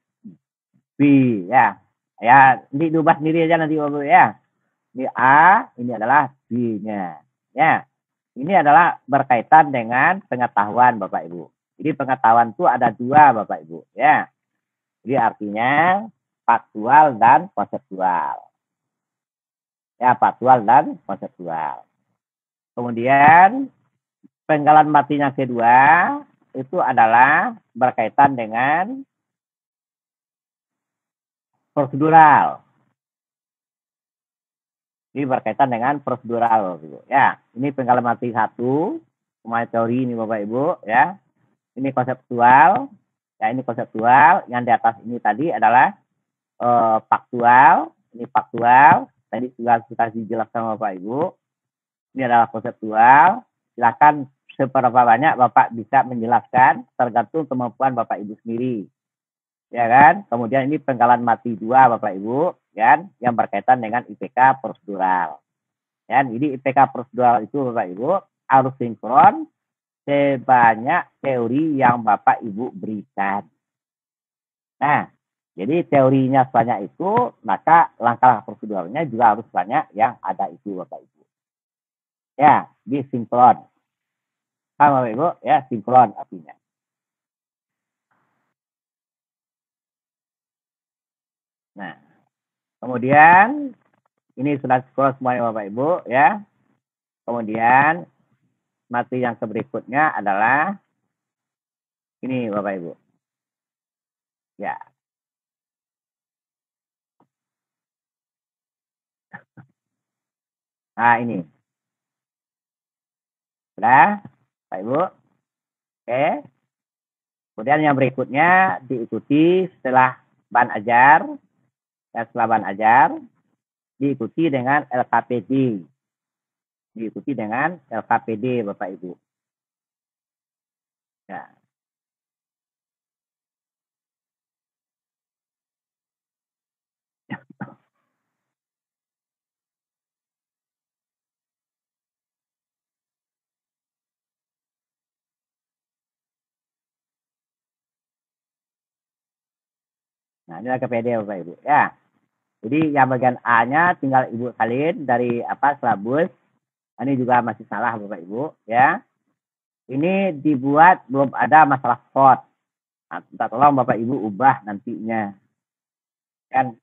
B ya. Ya, ini diubah sendiri aja nanti Bapak Ibu ya. Ini A, ini adalah B-nya. Ya. Ini adalah berkaitan dengan pengetahuan Bapak Ibu. Jadi pengetahuan itu ada 2 Bapak Ibu, ya. Jadi artinya faktual dan konseptual. Ya, faktual dan konseptual. Kemudian penggalan materi yang kedua itu adalah berkaitan dengan prosedural. Ini berkaitan dengan prosedural, Bapak Ibu. Ya, ini penggalan materi 1, teori ini Bapak Ibu, ya. Ini konseptual, ya ini konseptual. Yang di atas ini tadi adalah faktual. Ini faktual. Tadi juga sudah dijelaskan Bapak Ibu. Ini adalah konseptual. Silakan seberapa banyak Bapak bisa menjelaskan, tergantung kemampuan Bapak Ibu sendiri. Ya kan? Kemudian ini penggalan materi 2 Bapak Ibu, kan? Yang berkaitan dengan IPK prosedural. Ya, jadi IPK prosedural itu Bapak Ibu harus sinkron sebanyak teori yang Bapak Ibu berikan. Nah, jadi teorinya sebanyak itu, maka langkah proseduralnya juga harus banyak yang ada itu Bapak Ibu. Ya, di sinkron. Paham Bapak Ibu? Ya, sinkron artinya. Nah, kemudian ini sudah sinkron semuanya Bapak Ibu ya. Kemudian materi yang berikutnya adalah ini Bapak Ibu. Ya. Nah, ini. Sudah, Bapak Ibu? Oke. Kemudian yang berikutnya diikuti setelah bahan ajar. Ya, setelah bahan ajar, diikuti dengan LKPD. Diikuti dengan LKPD, Bapak Ibu. Ya. Nah, ini LKPD Bapak Ibu. Ya. Jadi yang bagian A-nya tinggal Ibu salin dari silabus. Ini juga masih salah Bapak Ibu ya. Ini dibuat belum ada masalah font. Nah, minta tolong Bapak Ibu ubah nantinya. Kan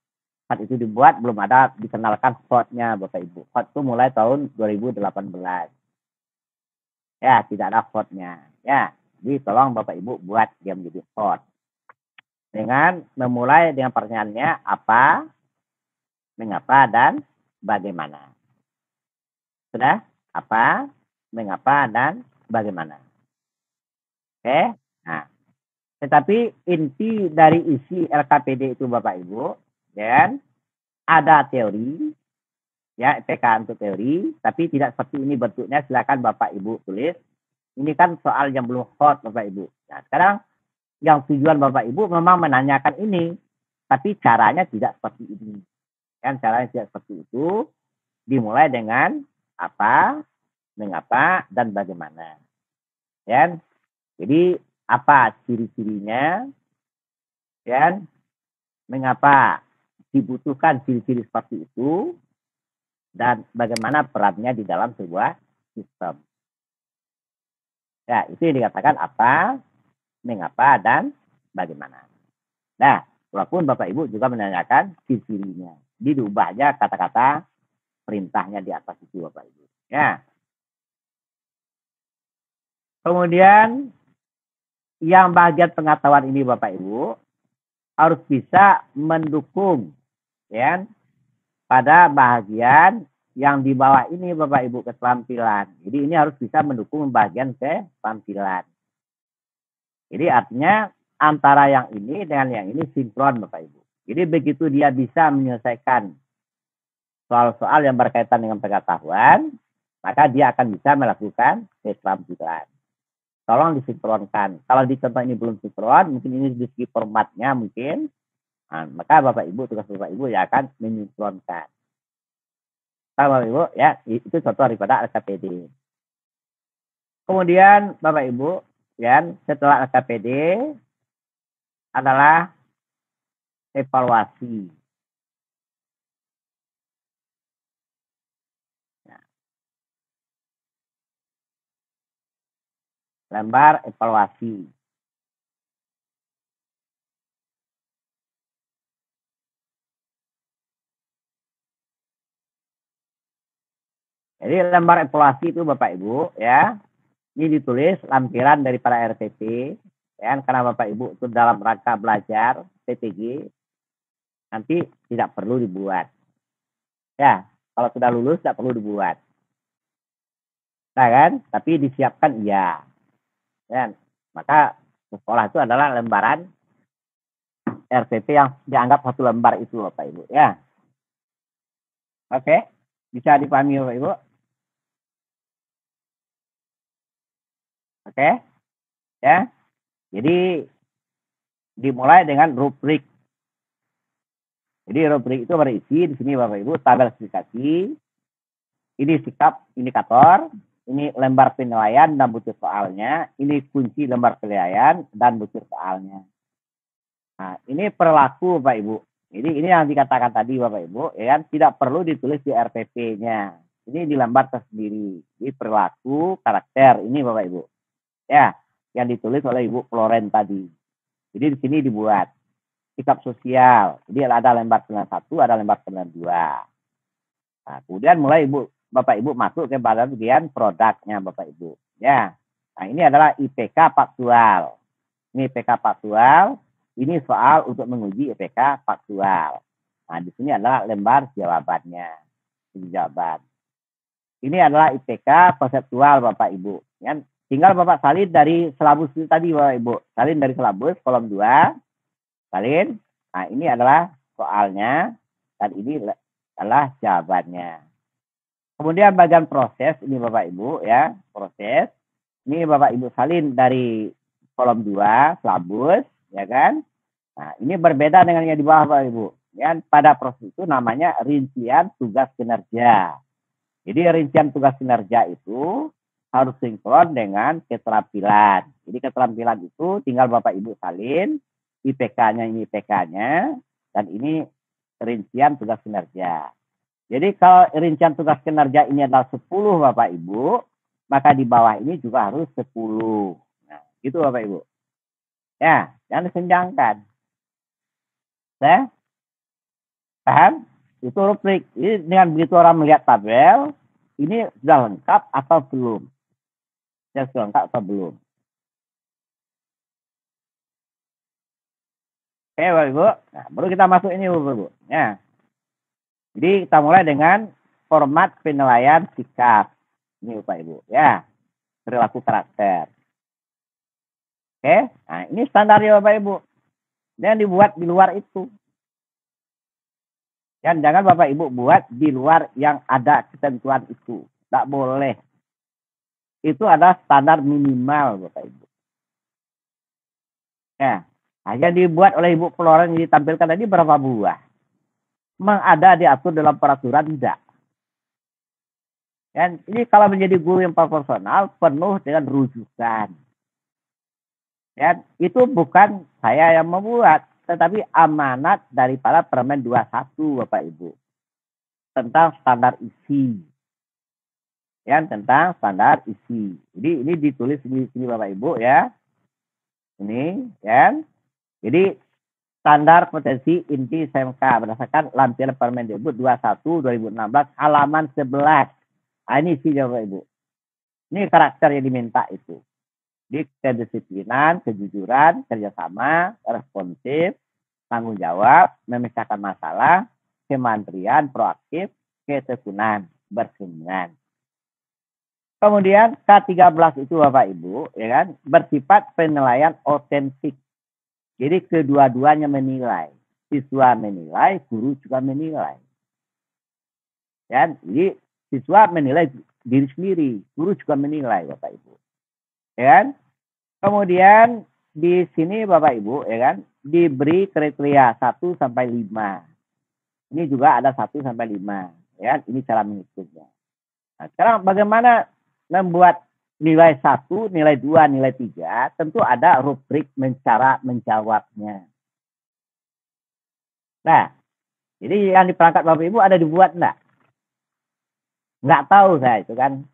saat itu dibuat belum ada dikenalkan fontnya Bapak Ibu. Font itu mulai tahun 2018. Ya, tidak ada fontnya. Ya, jadi tolong Bapak Ibu buat dia menjadi font. Dengan memulai dengan pertanyaannya apa, mengapa, dan bagaimana. Sudah? Apa, mengapa, dan bagaimana. Oke? Nah, tetapi inti dari isi LKPD itu Bapak Ibu, dan ada teori, ya IPK untuk teori, tapi tidak seperti ini bentuknya, silakan Bapak Ibu tulis. Ini kan soal yang belum hot Bapak Ibu. Nah, sekarang yang tujuan Bapak Ibu memang menanyakan ini, tapi caranya tidak seperti ini. Kan caranya tidak seperti itu, dimulai dengan apa, mengapa, dan bagaimana. Ya, jadi apa ciri-cirinya, ya, mengapa dibutuhkan ciri-ciri seperti itu, dan bagaimana perannya di dalam sebuah sistem. Ya, itu yang dikatakan apa, mengapa, dan bagaimana. Nah, walaupun Bapak Ibu juga menanyakan ciri-cirinya. Jadi diubah aja kata-kata perintahnya di atas itu Bapak Ibu. Ya. Kemudian yang bagian pengetahuan ini Bapak Ibu harus bisa mendukung ya pada bagian yang di bawah ini Bapak Ibu keterampilan. Jadi ini harus bisa mendukung bagian keterampilan. Jadi artinya antara yang ini dengan yang ini sinkron Bapak Ibu. Jadi begitu dia bisa menyelesaikan soal-soal yang berkaitan dengan pengetahuan, maka dia akan bisa melakukan keterampilan. Tolong disinkronkan. Kalau di contoh ini belum sinkron, mungkin ini di segi formatnya mungkin, nah, maka Bapak Ibu, tugas Bapak Ibu ya akan mensinkronkan. Bapak Ibu ya, itu contoh daripada LKPD. Kemudian Bapak Ibu, ya, setelah LKPD adalah evaluasi. Nah, lembar evaluasi. Jadi lembar evaluasi itu Bapak Ibu ya, ini ditulis lampiran daripada RPP, ya, karena Bapak Ibu itu dalam rangka belajar PPG, nanti tidak perlu dibuat. Ya, kalau sudah lulus tidak perlu dibuat. Nah kan, tapi disiapkan iya. Ya, maka sekolah itu adalah lembaran RPP yang dianggap satu lembar itu Bapak Ibu ya. Oke, bisa dipahami Bapak Ibu? Oke, ya. Jadi dimulai dengan rubrik. Jadi rubrik itu berisi di sini Bapak Ibu tabel spesifikasi, Ini sikap indikator, ini lembar penilaian dan butir soalnya, ini kunci lembar penilaian dan butir soalnya. Nah, ini perilaku Bapak Ibu. Jadi ini yang dikatakan tadi Bapak Ibu, ya kan, tidak perlu ditulis di RPP-nya. Ini di lembar tersendiri. Ini perilaku, karakter, ini Bapak Ibu. Ya, yang ditulis oleh Ibu Floren tadi. Jadi di sini dibuat sikap sosial. Jadi ada lembar penilaian 1, ada lembar penilaian 2. Nah, kemudian mulai Bapak Ibu masuk ke bagian produknya Bapak Ibu. Ya. Nah, ini adalah IPK faktual. Ini IPK faktual. Ini soal untuk menguji IPK faktual. Nah, di sini adalah lembar jawabannya. Ini jawaban. Ini adalah IPK konseptual Bapak Ibu. Ya. Tinggal Bapak salin dari silabus itu tadi Bapak Ibu. Salin dari silabus kolom 2. Salin. Nah, ini adalah soalnya. Dan ini adalah jawabannya. Kemudian bagian proses. Ini Bapak Ibu ya. Proses. Ini Bapak Ibu salin dari kolom 2. Silabus. Ya kan? Nah, ini berbeda dengan yang di bawah Bapak Ibu. Ya, pada proses itu namanya rincian tugas kinerja. Jadi rincian tugas kinerja itu harus sinkron dengan keterampilan. Jadi keterampilan itu tinggal Bapak Ibu salin, IPK-nya ini IPK-nya, dan ini rincian tugas kinerja. Jadi kalau rincian tugas kinerja ini adalah 10 Bapak Ibu, maka di bawah ini juga harus 10. Nah, gitu Bapak Ibu. Ya, jangan disenjangkan. Ya? Paham? Itu rubrik. Ini dengan begitu orang melihat tabel, ini sudah lengkap atau belum? Sudah lengkap atau belum? Oke, Bapak Ibu. Nah, baru kita masuk ini, Bapak Ibu. Ya. Jadi kita mulai dengan format penilaian sikap. Ini Bapak Ibu. Ya. Perilaku karakter. Oke. Nah, ini standarnya Bapak Ibu. Jangan dibuat di luar itu. Dan jangan Bapak Ibu buat di luar yang ada ketentuan itu. Tidak boleh. Itu adalah standar minimal Bapak Ibu. Ya. Nah, yang dibuat oleh Ibu Floren yang ditampilkan tadi berapa buah? Memang ada diatur dalam peraturan? Tidak. Dan ini kalau menjadi guru yang proporsional penuh dengan rujukan. Dan itu bukan saya yang membuat, tetapi amanat daripada Permen 21 Bapak Ibu. Tentang standar isi. Ya, tentang standar isi. Jadi ini ditulis di sini Bapak Ibu ya. Ini ya. Jadi standar potensi inti SMK berdasarkan lampiran Permendikbud 21 2016 halaman 11. Nah, ini isinya Bapak Ibu. Ini karakter yang diminta itu. Di kedisiplinan, kejujuran, kerjasama, responsif, tanggung jawab, memecahkan masalah, kemandirian, proaktif, ketekunan, bersenian. Kemudian K13 itu Bapak Ibu, ya kan, bersifat penilaian otentik. Jadi kedua-duanya menilai. Siswa menilai, guru juga menilai. Ya, jadi siswa menilai diri sendiri, guru juga menilai Bapak Ibu. Ya kan? Kemudian di sini Bapak Ibu ya kan diberi kriteria 1 sampai 5. Ini juga ada 1 sampai 5 ya. Ini cara mengitungnya. Nah, sekarang bagaimana membuat nilai 1, nilai 2, nilai 3? Tentu ada rubrik cara menjawabnya. Nah, jadi yang di perangkat Bapak Ibu ada dibuat enggak? Enggak tahu saya itu kan.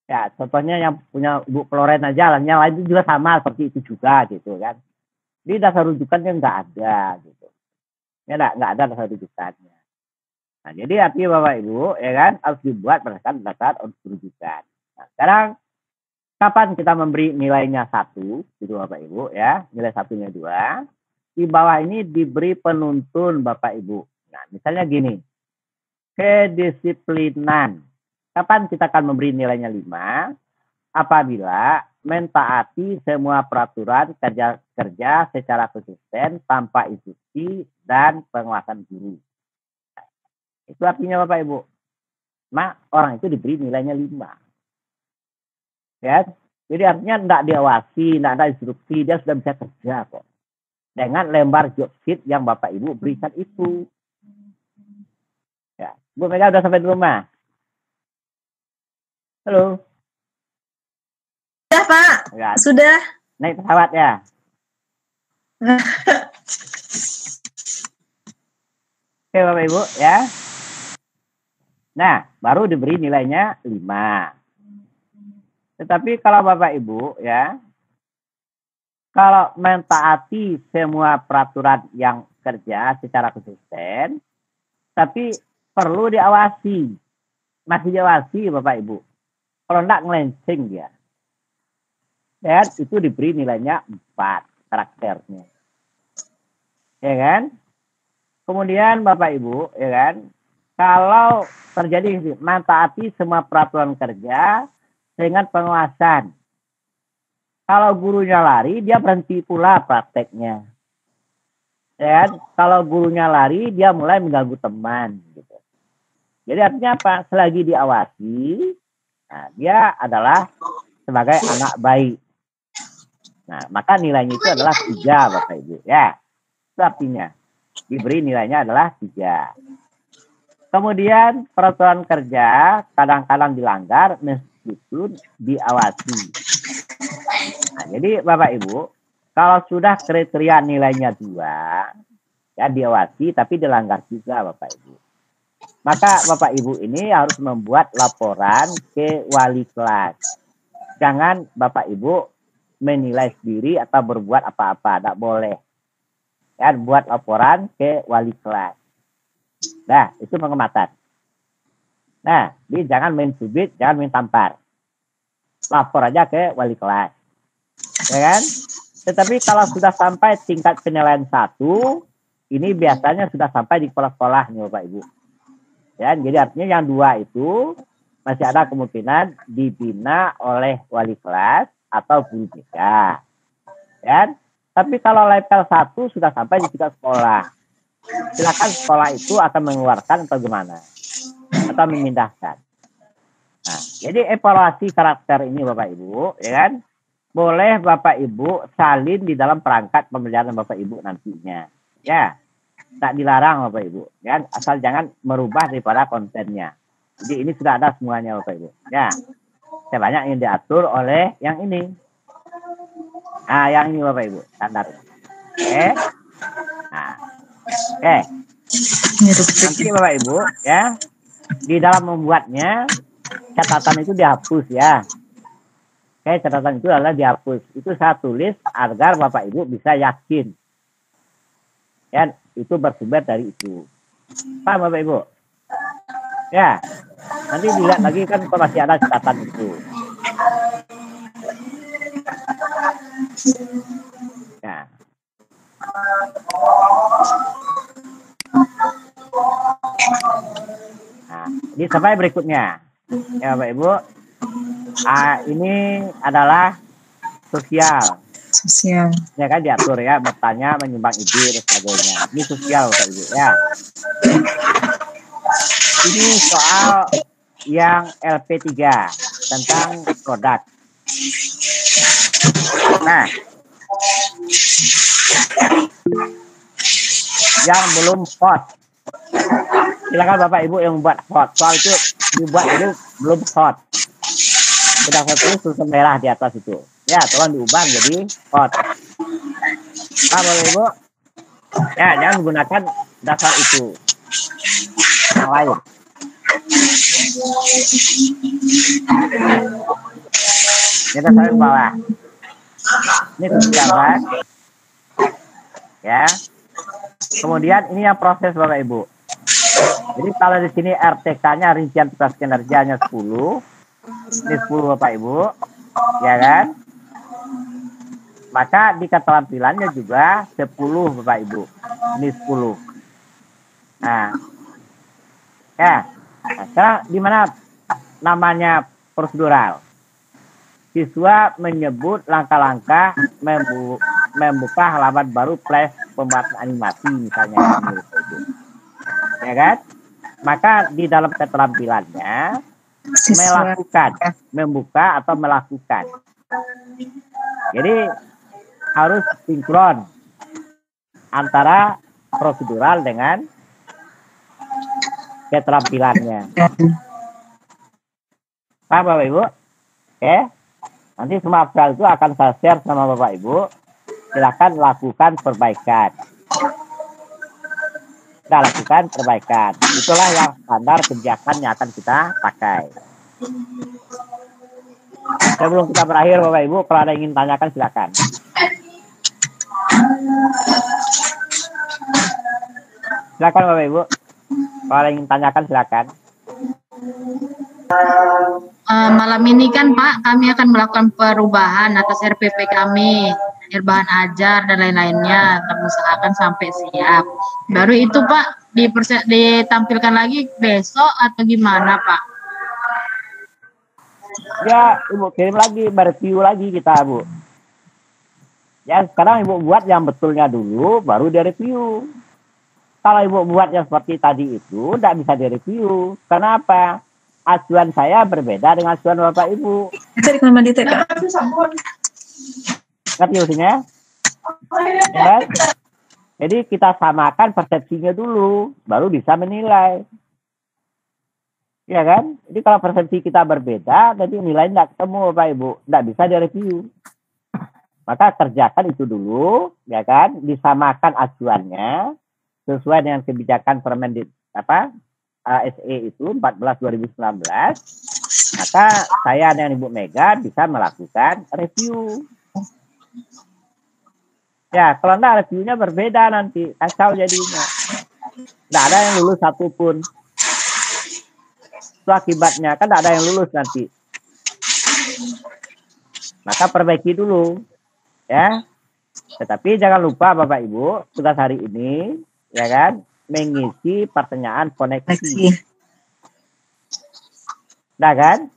Ya, contohnya yang punya Ibu Floren aja lah, yang lain itu juga sama seperti itu juga gitu kan. Di dasar rujukannya nggak ada gitu. Ya nggak ada dasar rujukannya. Nah, jadi artinya Bapak Ibu ya kan harus dibuat berdasarkan dasar rujukan. Nah, sekarang kapan kita memberi nilainya 1 gitu Bapak Ibu ya, nilai 1 nilai 2. Di bawah ini diberi penuntun Bapak Ibu. Nah, misalnya gini. Kedisiplinan. Kapan kita akan memberi nilainya 5? Apabila mentaati semua peraturan kerja secara konsisten tanpa instruksi dan penguasaan guru. Itu artinya Bapak Ibu. Nah, orang itu diberi nilainya 5. Ya, jadi artinya tidak diawasi, tidak ada instruksi, dia sudah bisa kerja kok. Dengan lembar job sheet yang Bapak Ibu berikan itu. Ya, Bu Mega sudah sampai di rumah. Halo. Sudah Pak, Ya, sudah. naik pesawat ya. Oke Bapak Ibu ya. Nah, baru diberi nilainya 5. Tetapi kalau Bapak Ibu ya, kalau mentaati semua peraturan yang kerja secara konsisten, tapi perlu diawasi. Masih diawasi Bapak Ibu. Kalau enggak ngelenceng dia. Dan itu diberi nilainya 4 karakternya. Ya kan? Kemudian Bapak Ibu, ya kan? Kalau terjadi mentaati semua peraturan kerja dengan pengawasan. Kalau gurunya lari, dia berhenti pula prakteknya. Ya kan? Kalau gurunya lari, dia mulai mengganggu teman. Gitu. Jadi artinya apa? Selagi diawasi, nah, dia adalah sebagai anak baik. Nah, maka nilainya itu adalah 3, Bapak Ibu. Ya, itu artinya diberi nilainya adalah 3. Kemudian peraturan kerja kadang-kadang dilanggar meskipun diawasi. Nah, jadi Bapak Ibu, kalau sudah kriteria nilainya 2, ya diawasi tapi dilanggar juga Bapak Ibu. Maka Bapak Ibu ini harus membuat laporan ke wali kelas. Jangan Bapak Ibu menilai sendiri atau berbuat apa-apa, tidak boleh. Ya, buat laporan ke wali kelas. Nah, itu pengamatan. Nah, jadi jangan main subit, jangan main tampar. Lapor aja ke wali kelas. Ya kan? Tetapi kalau sudah sampai tingkat penilaian 1, ini biasanya sudah sampai di sekolah-sekolahnya Bapak Ibu. Ya, jadi artinya yang 2 itu masih ada kemungkinan dibina oleh wali kelas atau guru BK. Ya. Tapi kalau level 1 sudah sampai di tingkat sekolah. Silakan sekolah itu akan mengeluarkan atau gimana. Atau memindahkan. Nah, jadi evaluasi karakter ini Bapak Ibu, ya kan? Boleh Bapak Ibu salin di dalam perangkat pembelajaran Bapak Ibu nantinya. Ya. Tak dilarang Bapak Ibu. Ya, asal jangan merubah daripada kontennya. Jadi ini sudah ada semuanya Bapak Ibu. Ya. Banyak yang diatur oleh yang ini. Nah, yang ini Bapak Ibu, standar. Oke. Nah. Oke. Nanti Bapak Ibu, ya. Di dalam membuatnya, catatan itu dihapus ya. Oke, catatan itu adalah dihapus. Itu saya tulis agar Bapak Ibu bisa yakin. Ya, itu bersumber dari itu. Paham Bapak Ibu? Ya. Nanti dilihat lagi kan masih ada catatan itu. Ya. Nah, ini sampai berikutnya. Ya Bapak Ibu. Ini adalah sosial. Sosial. Ya kan diatur ya, bertanya, menyumbang ide dan sebagainya. Ini sosial Bapak Ibu ya. Ini soal yang LP3 tentang produk. Nah, yang belum hot, silakan Bapak Ibu yang membuat hot. Soal itu dibuat itu belum hot. Sudah hot itu tulisan merah di atas itu. Ya, tolong diubah jadi hot. Nah, Bapak Ibu, ya jangan menggunakan dasar itu. Yang lain. Kita sampai bawah. Ini kebijakan. Ya. Kemudian ini yang proses Bapak Ibu. Jadi kalau di sini RTK-nya rincian tugas kinerjanya 10. Ini 10 Bapak Ibu. Ya kan? Maka di keterampilannya juga 10 Bapak Ibu. Ini 10. Nah. Ya. Nah, sekarang di mana namanya prosedural? Siswa menyebut langkah-langkah membuka halaman baru flash pembuatan animasi misalnya. Ya kan? Maka di dalam keterampilannya melakukan, membuka atau melakukan. Jadi harus sinkron antara prosedural dengan keterampilannya. Paham Bapak Ibu? Oke. Nanti semua file itu akan saya share sama Bapak Ibu. Silakan lakukan perbaikan. Kita lakukan perbaikan. Itulah yang standar kebijakan yang akan kita pakai. Sebelum kita berakhir Bapak Ibu, kalau ada yang ingin tanyakan silakan. Silakan Bapak Ibu. Kalau ada yang ingin tanyakan silakan. Malam ini kan Pak, kami akan melakukan perubahan atas RPP kami, bahan ajar dan lain-lainnya, kami usahakan sampai siap. Baru itu Pak, ditampilkan lagi besok atau gimana Pak? Ya, Ibu kirim lagi, review lagi kita Bu. Ya, sekarang Ibu buat yang betulnya dulu, baru direview. Kalau Ibu buat yang seperti tadi itu, tidak bisa direview. Kenapa? Acuan saya berbeda dengan acuan Bapak Ibu. Ngerti maksudnya? Ya. Jadi kita samakan persepsinya dulu, baru bisa menilai. Ya kan? Jadi kalau persepsi kita berbeda, nanti nilai tidak ketemu Bapak Ibu, tidak bisa direview. Maka kerjakan itu dulu, ya kan? Disamakan acuannya sesuai dengan kebijakan Permendikbud SE itu 14/2019. Maka saya dan Ibu Mega bisa melakukan review. Ya, kalau enggak reviewnya berbeda nanti, kacau jadinya. Tidak ada yang lulus satupun. Itu akibatnya, kan tidak ada yang lulus nanti. Maka perbaiki dulu. Ya. Tetapi jangan lupa Bapak Ibu, tugas hari ini, ya kan, mengisi pertanyaan koneksi. Nah kan?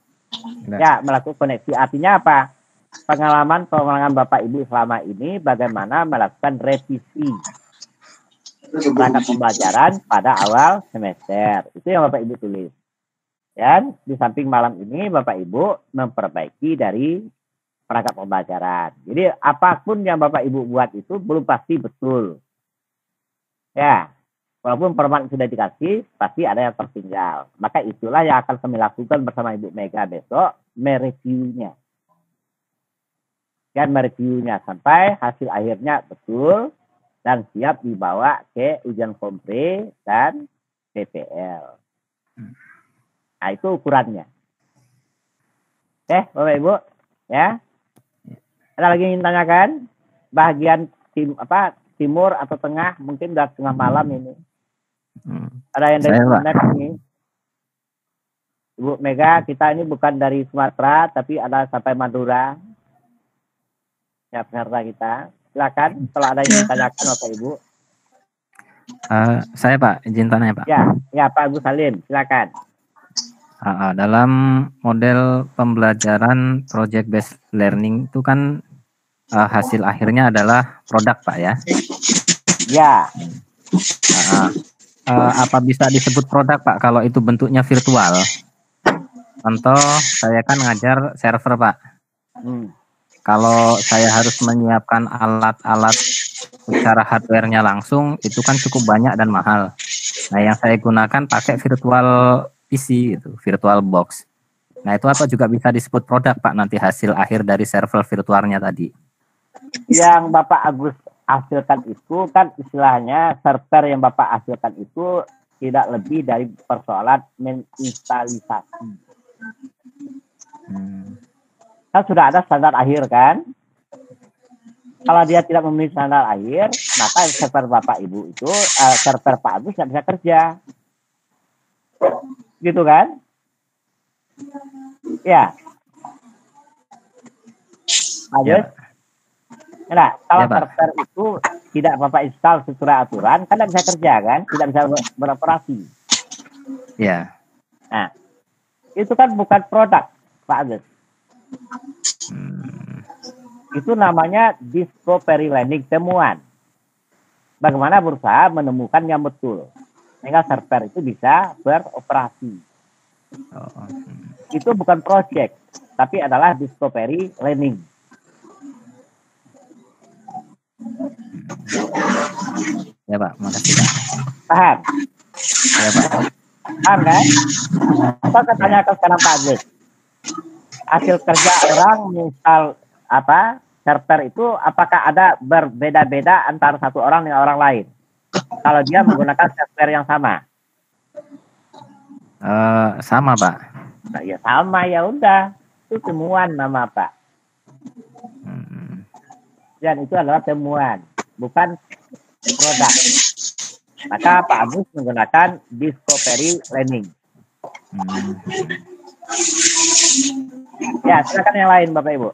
Ya, melakukan koneksi. Artinya apa? Pengalaman Bapak Ibu selama ini bagaimana melakukan revisi perangkat pembelajaran pada awal semester. Itu yang Bapak Ibu tulis. Dan di samping malam ini Bapak Ibu memperbaiki dari perangkat pembelajaran. Jadi apapun yang Bapak Ibu buat itu belum pasti betul. Ya, walaupun format sudah dikasih, pasti ada yang tertinggal. Maka itulah yang akan kami lakukan bersama Ibu Mega besok, mereviewnya. Dan mereviewnya sampai hasil akhirnya betul dan siap dibawa ke ujian kompre dan PPL. Nah, itu ukurannya. Oke, Bapak Ibu, ya. Ada lagi yang ingin tanyakan? Bagian timur atau tengah, mungkin udah tengah malam ini. Ada yang dari Sumatera ini? Ibu Mega, kita ini bukan dari Sumatera, tapi ada sampai Madura. Ya, peserta kita. Silakan, kalau ada yang ditanyakan Bapak Ibu. Saya Pak, izin tanya Pak. Ya Pak Agus Salim, silakan. Dalam model pembelajaran project based learning itu kan hasil akhirnya adalah produk Pak ya? Ya. Apa bisa disebut produk Pak kalau itu bentuknya virtual? Contoh, saya kan ngajar server Pak. Kalau saya harus menyiapkan alat-alat secara hardware-nya langsung, itu kan cukup banyak dan mahal. Nah, yang saya gunakan pakai virtual PC, gitu, virtual box. Nah, itu apa juga bisa disebut produk Pak nanti hasil akhir dari server virtualnya tadi? Yang Bapak Agus hasilkan itu kan istilahnya server yang Bapak hasilkan itu tidak lebih dari persoalan menginstalisasi. Kan sudah ada standar akhir kan? Kalau dia tidak memenuhi standar akhir, maka server Bapak Ibu itu, server Pak Agus tidak bisa kerja. Gitu kan? Ya. Agus? Nah, kalau server itu tidak Bapak install sesuai aturan, kan tidak bisa kerja kan? Tidak bisa beroperasi. Ya. Nah, itu kan bukan produk Pak Agus. Itu namanya discovery learning, temuan. Bagaimana berusaha menemukan yang betul sehingga server itu bisa beroperasi. Itu bukan project, tapi adalah discovery learning. Ya Pak, makasih Pak. Paham? Ya Pak. Paham kan? Apa katanya sekarang Pak Agus? hasil kerja orang misal server itu apakah ada berbeda-beda antara satu orang dengan orang lain kalau dia menggunakan server yang sama? Sama, Pak. Nah, ya sama, ya udah, itu temuan nama Pak. Dan itu adalah temuan, bukan produk. Maka Pak Agus menggunakan discovery learning. Ya, silakan yang lain Bapak Ibu.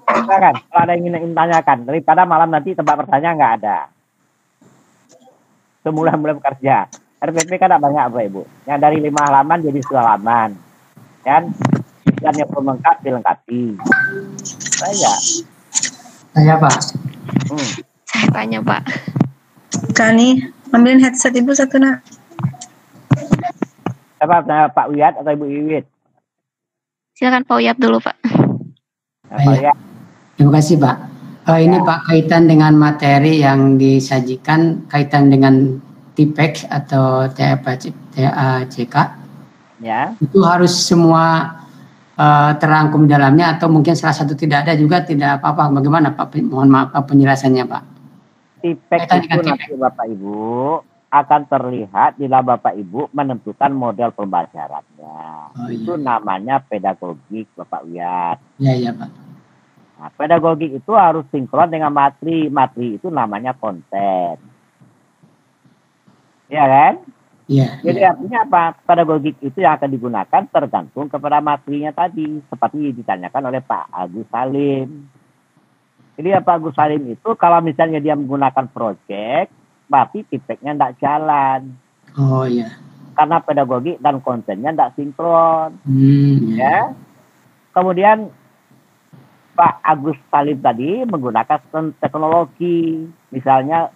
Silakan, kalau ada yang ingin tanyakan, daripada malam nanti tempat bertanya nggak ada. Semula bekerja. RPP kan ada banyak Bapak Ibu. Yang dari 5 halaman jadi 10 halaman. Kan? Dan yang pelengkap dilengkapi. Saya Pak. Saya tanya, Pak. Kani, ambilin headset Ibu satu, Nak. Siapa, Pak Wiyat atau Ibu Iwit? Silakan Pak Uyap dulu, Pak. Pak Wiyat. Terima kasih Pak. Ini Pak, kaitan dengan materi yang disajikan, kaitan dengan TPEX atau TACK, Ya. itu harus semua terangkum di dalamnya atau mungkin salah satu tidak ada juga tidak apa-apa. Bagaimana Pak? Mohon maaf Pak penjelasannya Pak. TPEX itu nanti Bapak Ibu akan terlihat bila Bapak Ibu menentukan model pembelajarannya. Itu namanya pedagogik Bapak Wiyat. Iya Pak. Nah, pedagogik itu harus sinkron dengan materi. Materi itu namanya konten. Iya kan? Iya. Jadi artinya apa? Pedagogik itu yang akan digunakan tergantung kepada materinya tadi. Seperti ditanyakan oleh Pak Agus Salim. Jadi Pak Agus Salim itu kalau misalnya dia menggunakan project, berarti TPEX-nya tidak jalan. Oh iya. Karena pedagogik dan kontennya tidak sinkron. Ya. Kemudian Pak Agus Salim tadi menggunakan teknologi, misalnya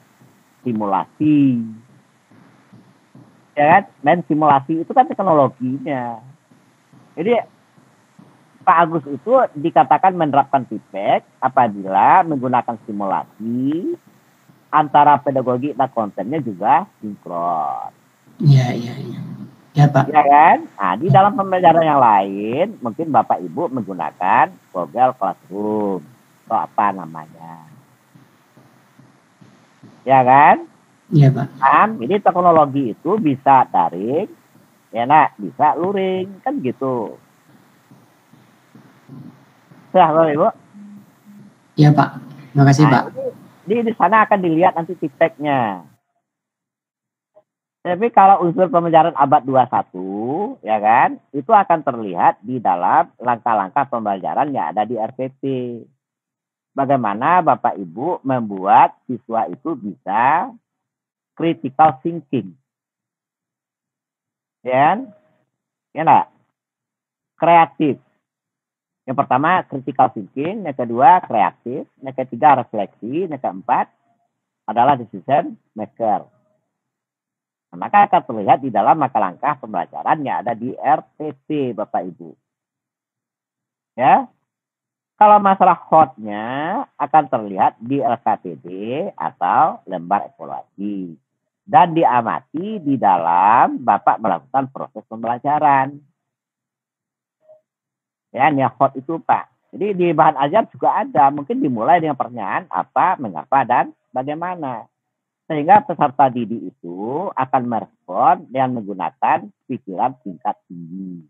simulasi. Ya kan? Main simulasi itu kan teknologinya. Jadi Pak Agus itu dikatakan menerapkan TPEX apabila menggunakan simulasi antara pedagogi dan kontennya juga sinkron. Iya. Ya Pak. Ya kan? Nah, di dalam pembelajaran yang lain mungkin Bapak Ibu menggunakan Google Classroom atau apa namanya. Ya kan? Iya Pak. Jadi teknologi itu bisa daring, ya nak, bisa luring, kan gitu. Sudah Bapak Ibu? Iya Pak. Terima kasih Pak. Di sana akan dilihat nanti TPEX-nya. Tapi kalau unsur pembelajaran abad 21, ya kan, itu akan terlihat di dalam langkah-langkah pembelajaran yang ada di RPP. Bagaimana Bapak Ibu membuat siswa itu bisa critical thinking. Ya enggak? Kreatif. Yang pertama critical thinking, yang kedua kreatif, yang ketiga refleksi, yang keempat adalah decision maker. Nah, maka akan terlihat di dalam langkah-langkah pembelajaran yang ada di RPP Bapak Ibu. Ya. Kalau masalah hotnya akan terlihat di LKPD atau lembar evaluasi. Dan diamati di dalam Bapak melakukan proses pembelajaran. Ya, yang hot itu Pak. Jadi di bahan ajar juga ada. Mungkin dimulai dengan pertanyaan apa, mengapa, dan bagaimana. Sehingga peserta didik itu akan merespon dengan menggunakan pikiran tingkat tinggi.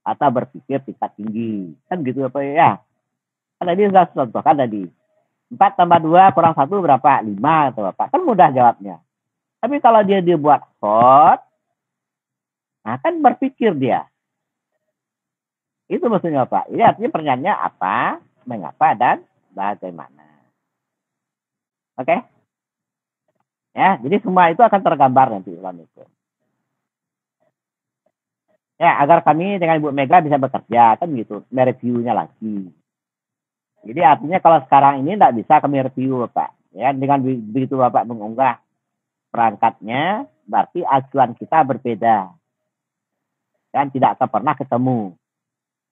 Atau berpikir tingkat tinggi. Kan gitu Pak ya. Kan tadi sudah contohkan tadi. 4 tambah 2 kurang 1 berapa? 5 atau Bapak. Kan mudah jawabnya. Tapi kalau dia dibuat hot, nah kan berpikir dia. Itu maksudnya Pak. Ini artinya pertanyaannya apa, mengapa, dan bagaimana. Oke? Ya, jadi semua itu akan tergambar nanti dalam itu. Ya, agar kami dengan Ibu Mega bisa bekerja, kan gitu, mereviewnya lagi. Jadi artinya kalau sekarang ini tidak bisa kami review Pak. Ya, dengan begitu Bapak mengunggah perangkatnya, berarti acuan kita berbeda. Dan tidak akan pernah ketemu.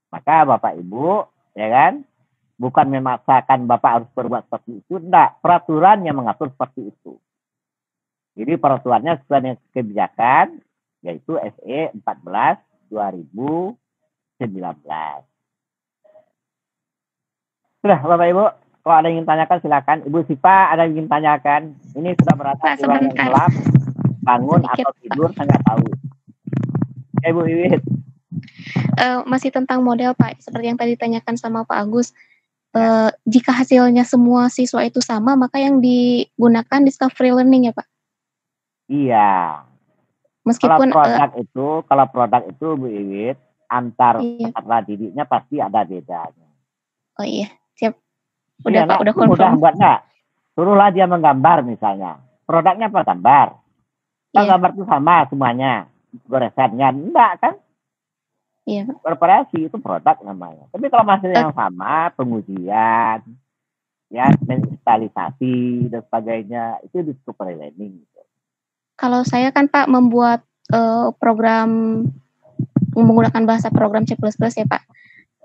Maka Bapak Ibu, ya kan, bukan memaksakan Bapak harus berbuat seperti itu, tidak. Peraturan yang mengatur seperti itu. Jadi peraturannya sesuai dengan kebijakan, yaitu SE 14 2019. Sudah, Bapak Ibu. Kalau ada yang ingin tanyakan, silakan. Ibu Sipa, ada yang ingin tanyakan? Ini sudah berada Pak, di ruang yang sebentar. gelap, bangun Sedikit, atau Pak. tidur, saya nggak tahu. Ibu Iwit. Masih tentang model Pak, seperti yang tadi ditanyakan sama Pak Agus. Jika hasilnya semua siswa itu sama, maka yang digunakan discovery learning ya Pak? Iya. Meskipun Kalau produk itu Bu Iwit, antar iya. peserta didiknya pasti ada bedanya. Oh iya, siap. Udah Iya, Pak, udah mudah confirm. buat nggak? Suruhlah dia menggambar misalnya. Produknya apa gambar? Kan Iya. gambar itu sama semuanya. Goresannya enggak kan? Iya Pak. Bervariasi itu produk namanya. Tapi kalau hasilnya yang sama, pengujian, ya, menginstalisasi dan sebagainya, itu discovery learning. Gitu. Kalau saya kan Pak membuat program menggunakan bahasa program C++ ya Pak.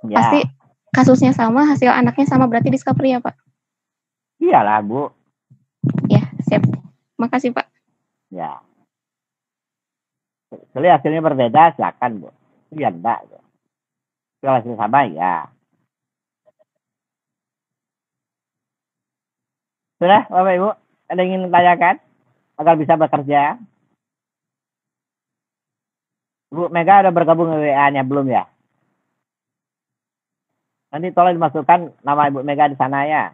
Ya. Pasti kasusnya sama, hasil anaknya sama, berarti discovery ya Pak? Iyalah Bu. Ya, siap. Makasih Pak. Ya. Kalau hasilnya berbeda, silakan Bu. Iya enggak. Kalau hasilnya sama, ya. Sudah, Bapak Ibu? Ada yang ingin tanyakan? Agar bisa bekerja? Bu Mega udah bergabung ke WA-nya, belum ya? Nanti tolong dimasukkan nama Ibu Mega di sana ya.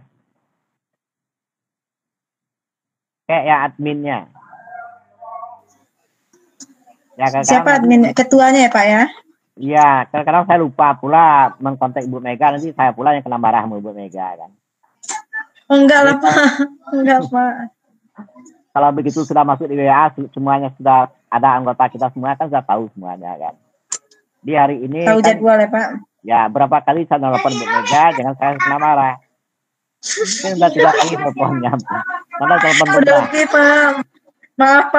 Kayak ya adminnya. Ya, Siapa admin? Ketuanya ya Pak ya? Iya, kadang-kadang saya lupa pula mengkontak Ibu Mega, nanti saya pula yang kena marah sama Ibu Mega kan. Enggak lah Pak, enggak Pak. Kalau begitu sudah masuk di WA, semuanya sudah ada anggota kita semua kan sudah tahu semuanya kan. Di hari ini tahu kan, jadwal ya Pak. Ya, berapa kali saya nelfon Ibu Mega, jangan saya kena marah. Mungkin sudah tidak lagi teleponnya. Mana telepon Udah oke Pak. Maaf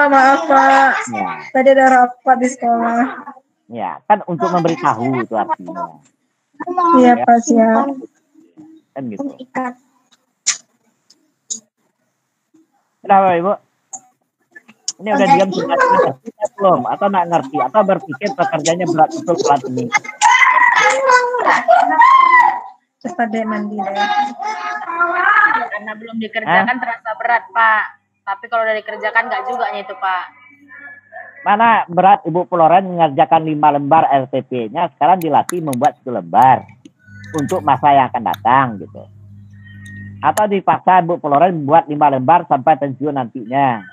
Pak. Ya. Tadi ada rapat di sekolah. Ya, kan untuk memberitahu itu artinya. Iya Pak, siap. Kan gitu. Kenapa Ibu? Ini udah diam sudah ngerti belum? Atau nggak ngerti? Atau berpikir pekerjaannya berat betul saat ini? Cepat deh mandi deh. Karena belum dikerjakan terasa berat Pak. Tapi kalau udah dikerjakan nggak juga itu Pak. Mana berat Ibu Floren mengerjakan 5 lembar RTP-nya, sekarang dilatih membuat 1 lembar untuk masa yang akan datang gitu. Atau dipaksa Ibu Floren membuat 5 lembar sampai pensiun nantinya.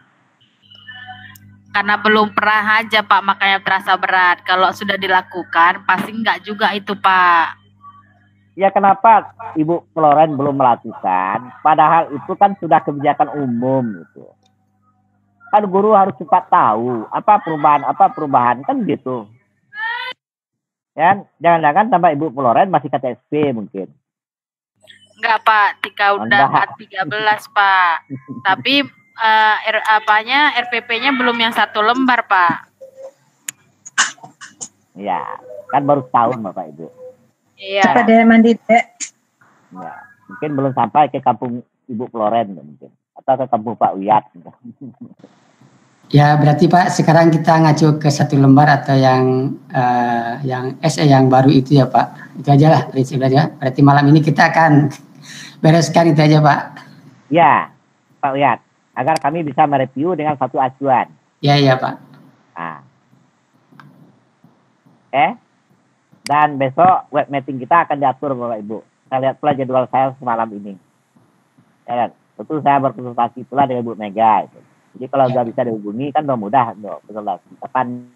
Karena belum pernah aja Pak, makanya terasa berat. Kalau sudah dilakukan pasti nggak juga itu Pak. Ya kenapa Ibu Floren belum melakukan? Padahal itu kan sudah kebijakan umum gitu. Kan guru harus cepat tahu apa perubahan kan gitu. Ya, jangan-jangan tambah Ibu Floren masih KTSP mungkin. Enggak Pak, Tika udah 13 Pak. Tapi RPP-nya belum yang 1 lembar Pak. Ya, kan baru setahun Bapak Ibu. Iya. Cepat deh mandi deh. Ya, mungkin belum sampai ke kampung Ibu Floren mungkin, atau ke kampung Pak Wiyat. Ya berarti Pak sekarang kita ngacu ke 1 lembar atau yang SE yang baru itu ya Pak. Itu aja lah prinsip aja. Berarti malam ini kita akan bereskan itu aja Pak. Ya Pak Wiyat, agar kami bisa mereview dengan 1 acuan. Iya Pak. Nah. Dan besok web meeting kita akan diatur Bapak Ibu. Saya lihat pula jadwal saya semalam ini. Ya kan? Tentu saya berkonsultasi pula dengan Ibu Mega. Gitu. Jadi kalau nggak bisa dihubungi kan udah mudah. Konsultasi. Kapan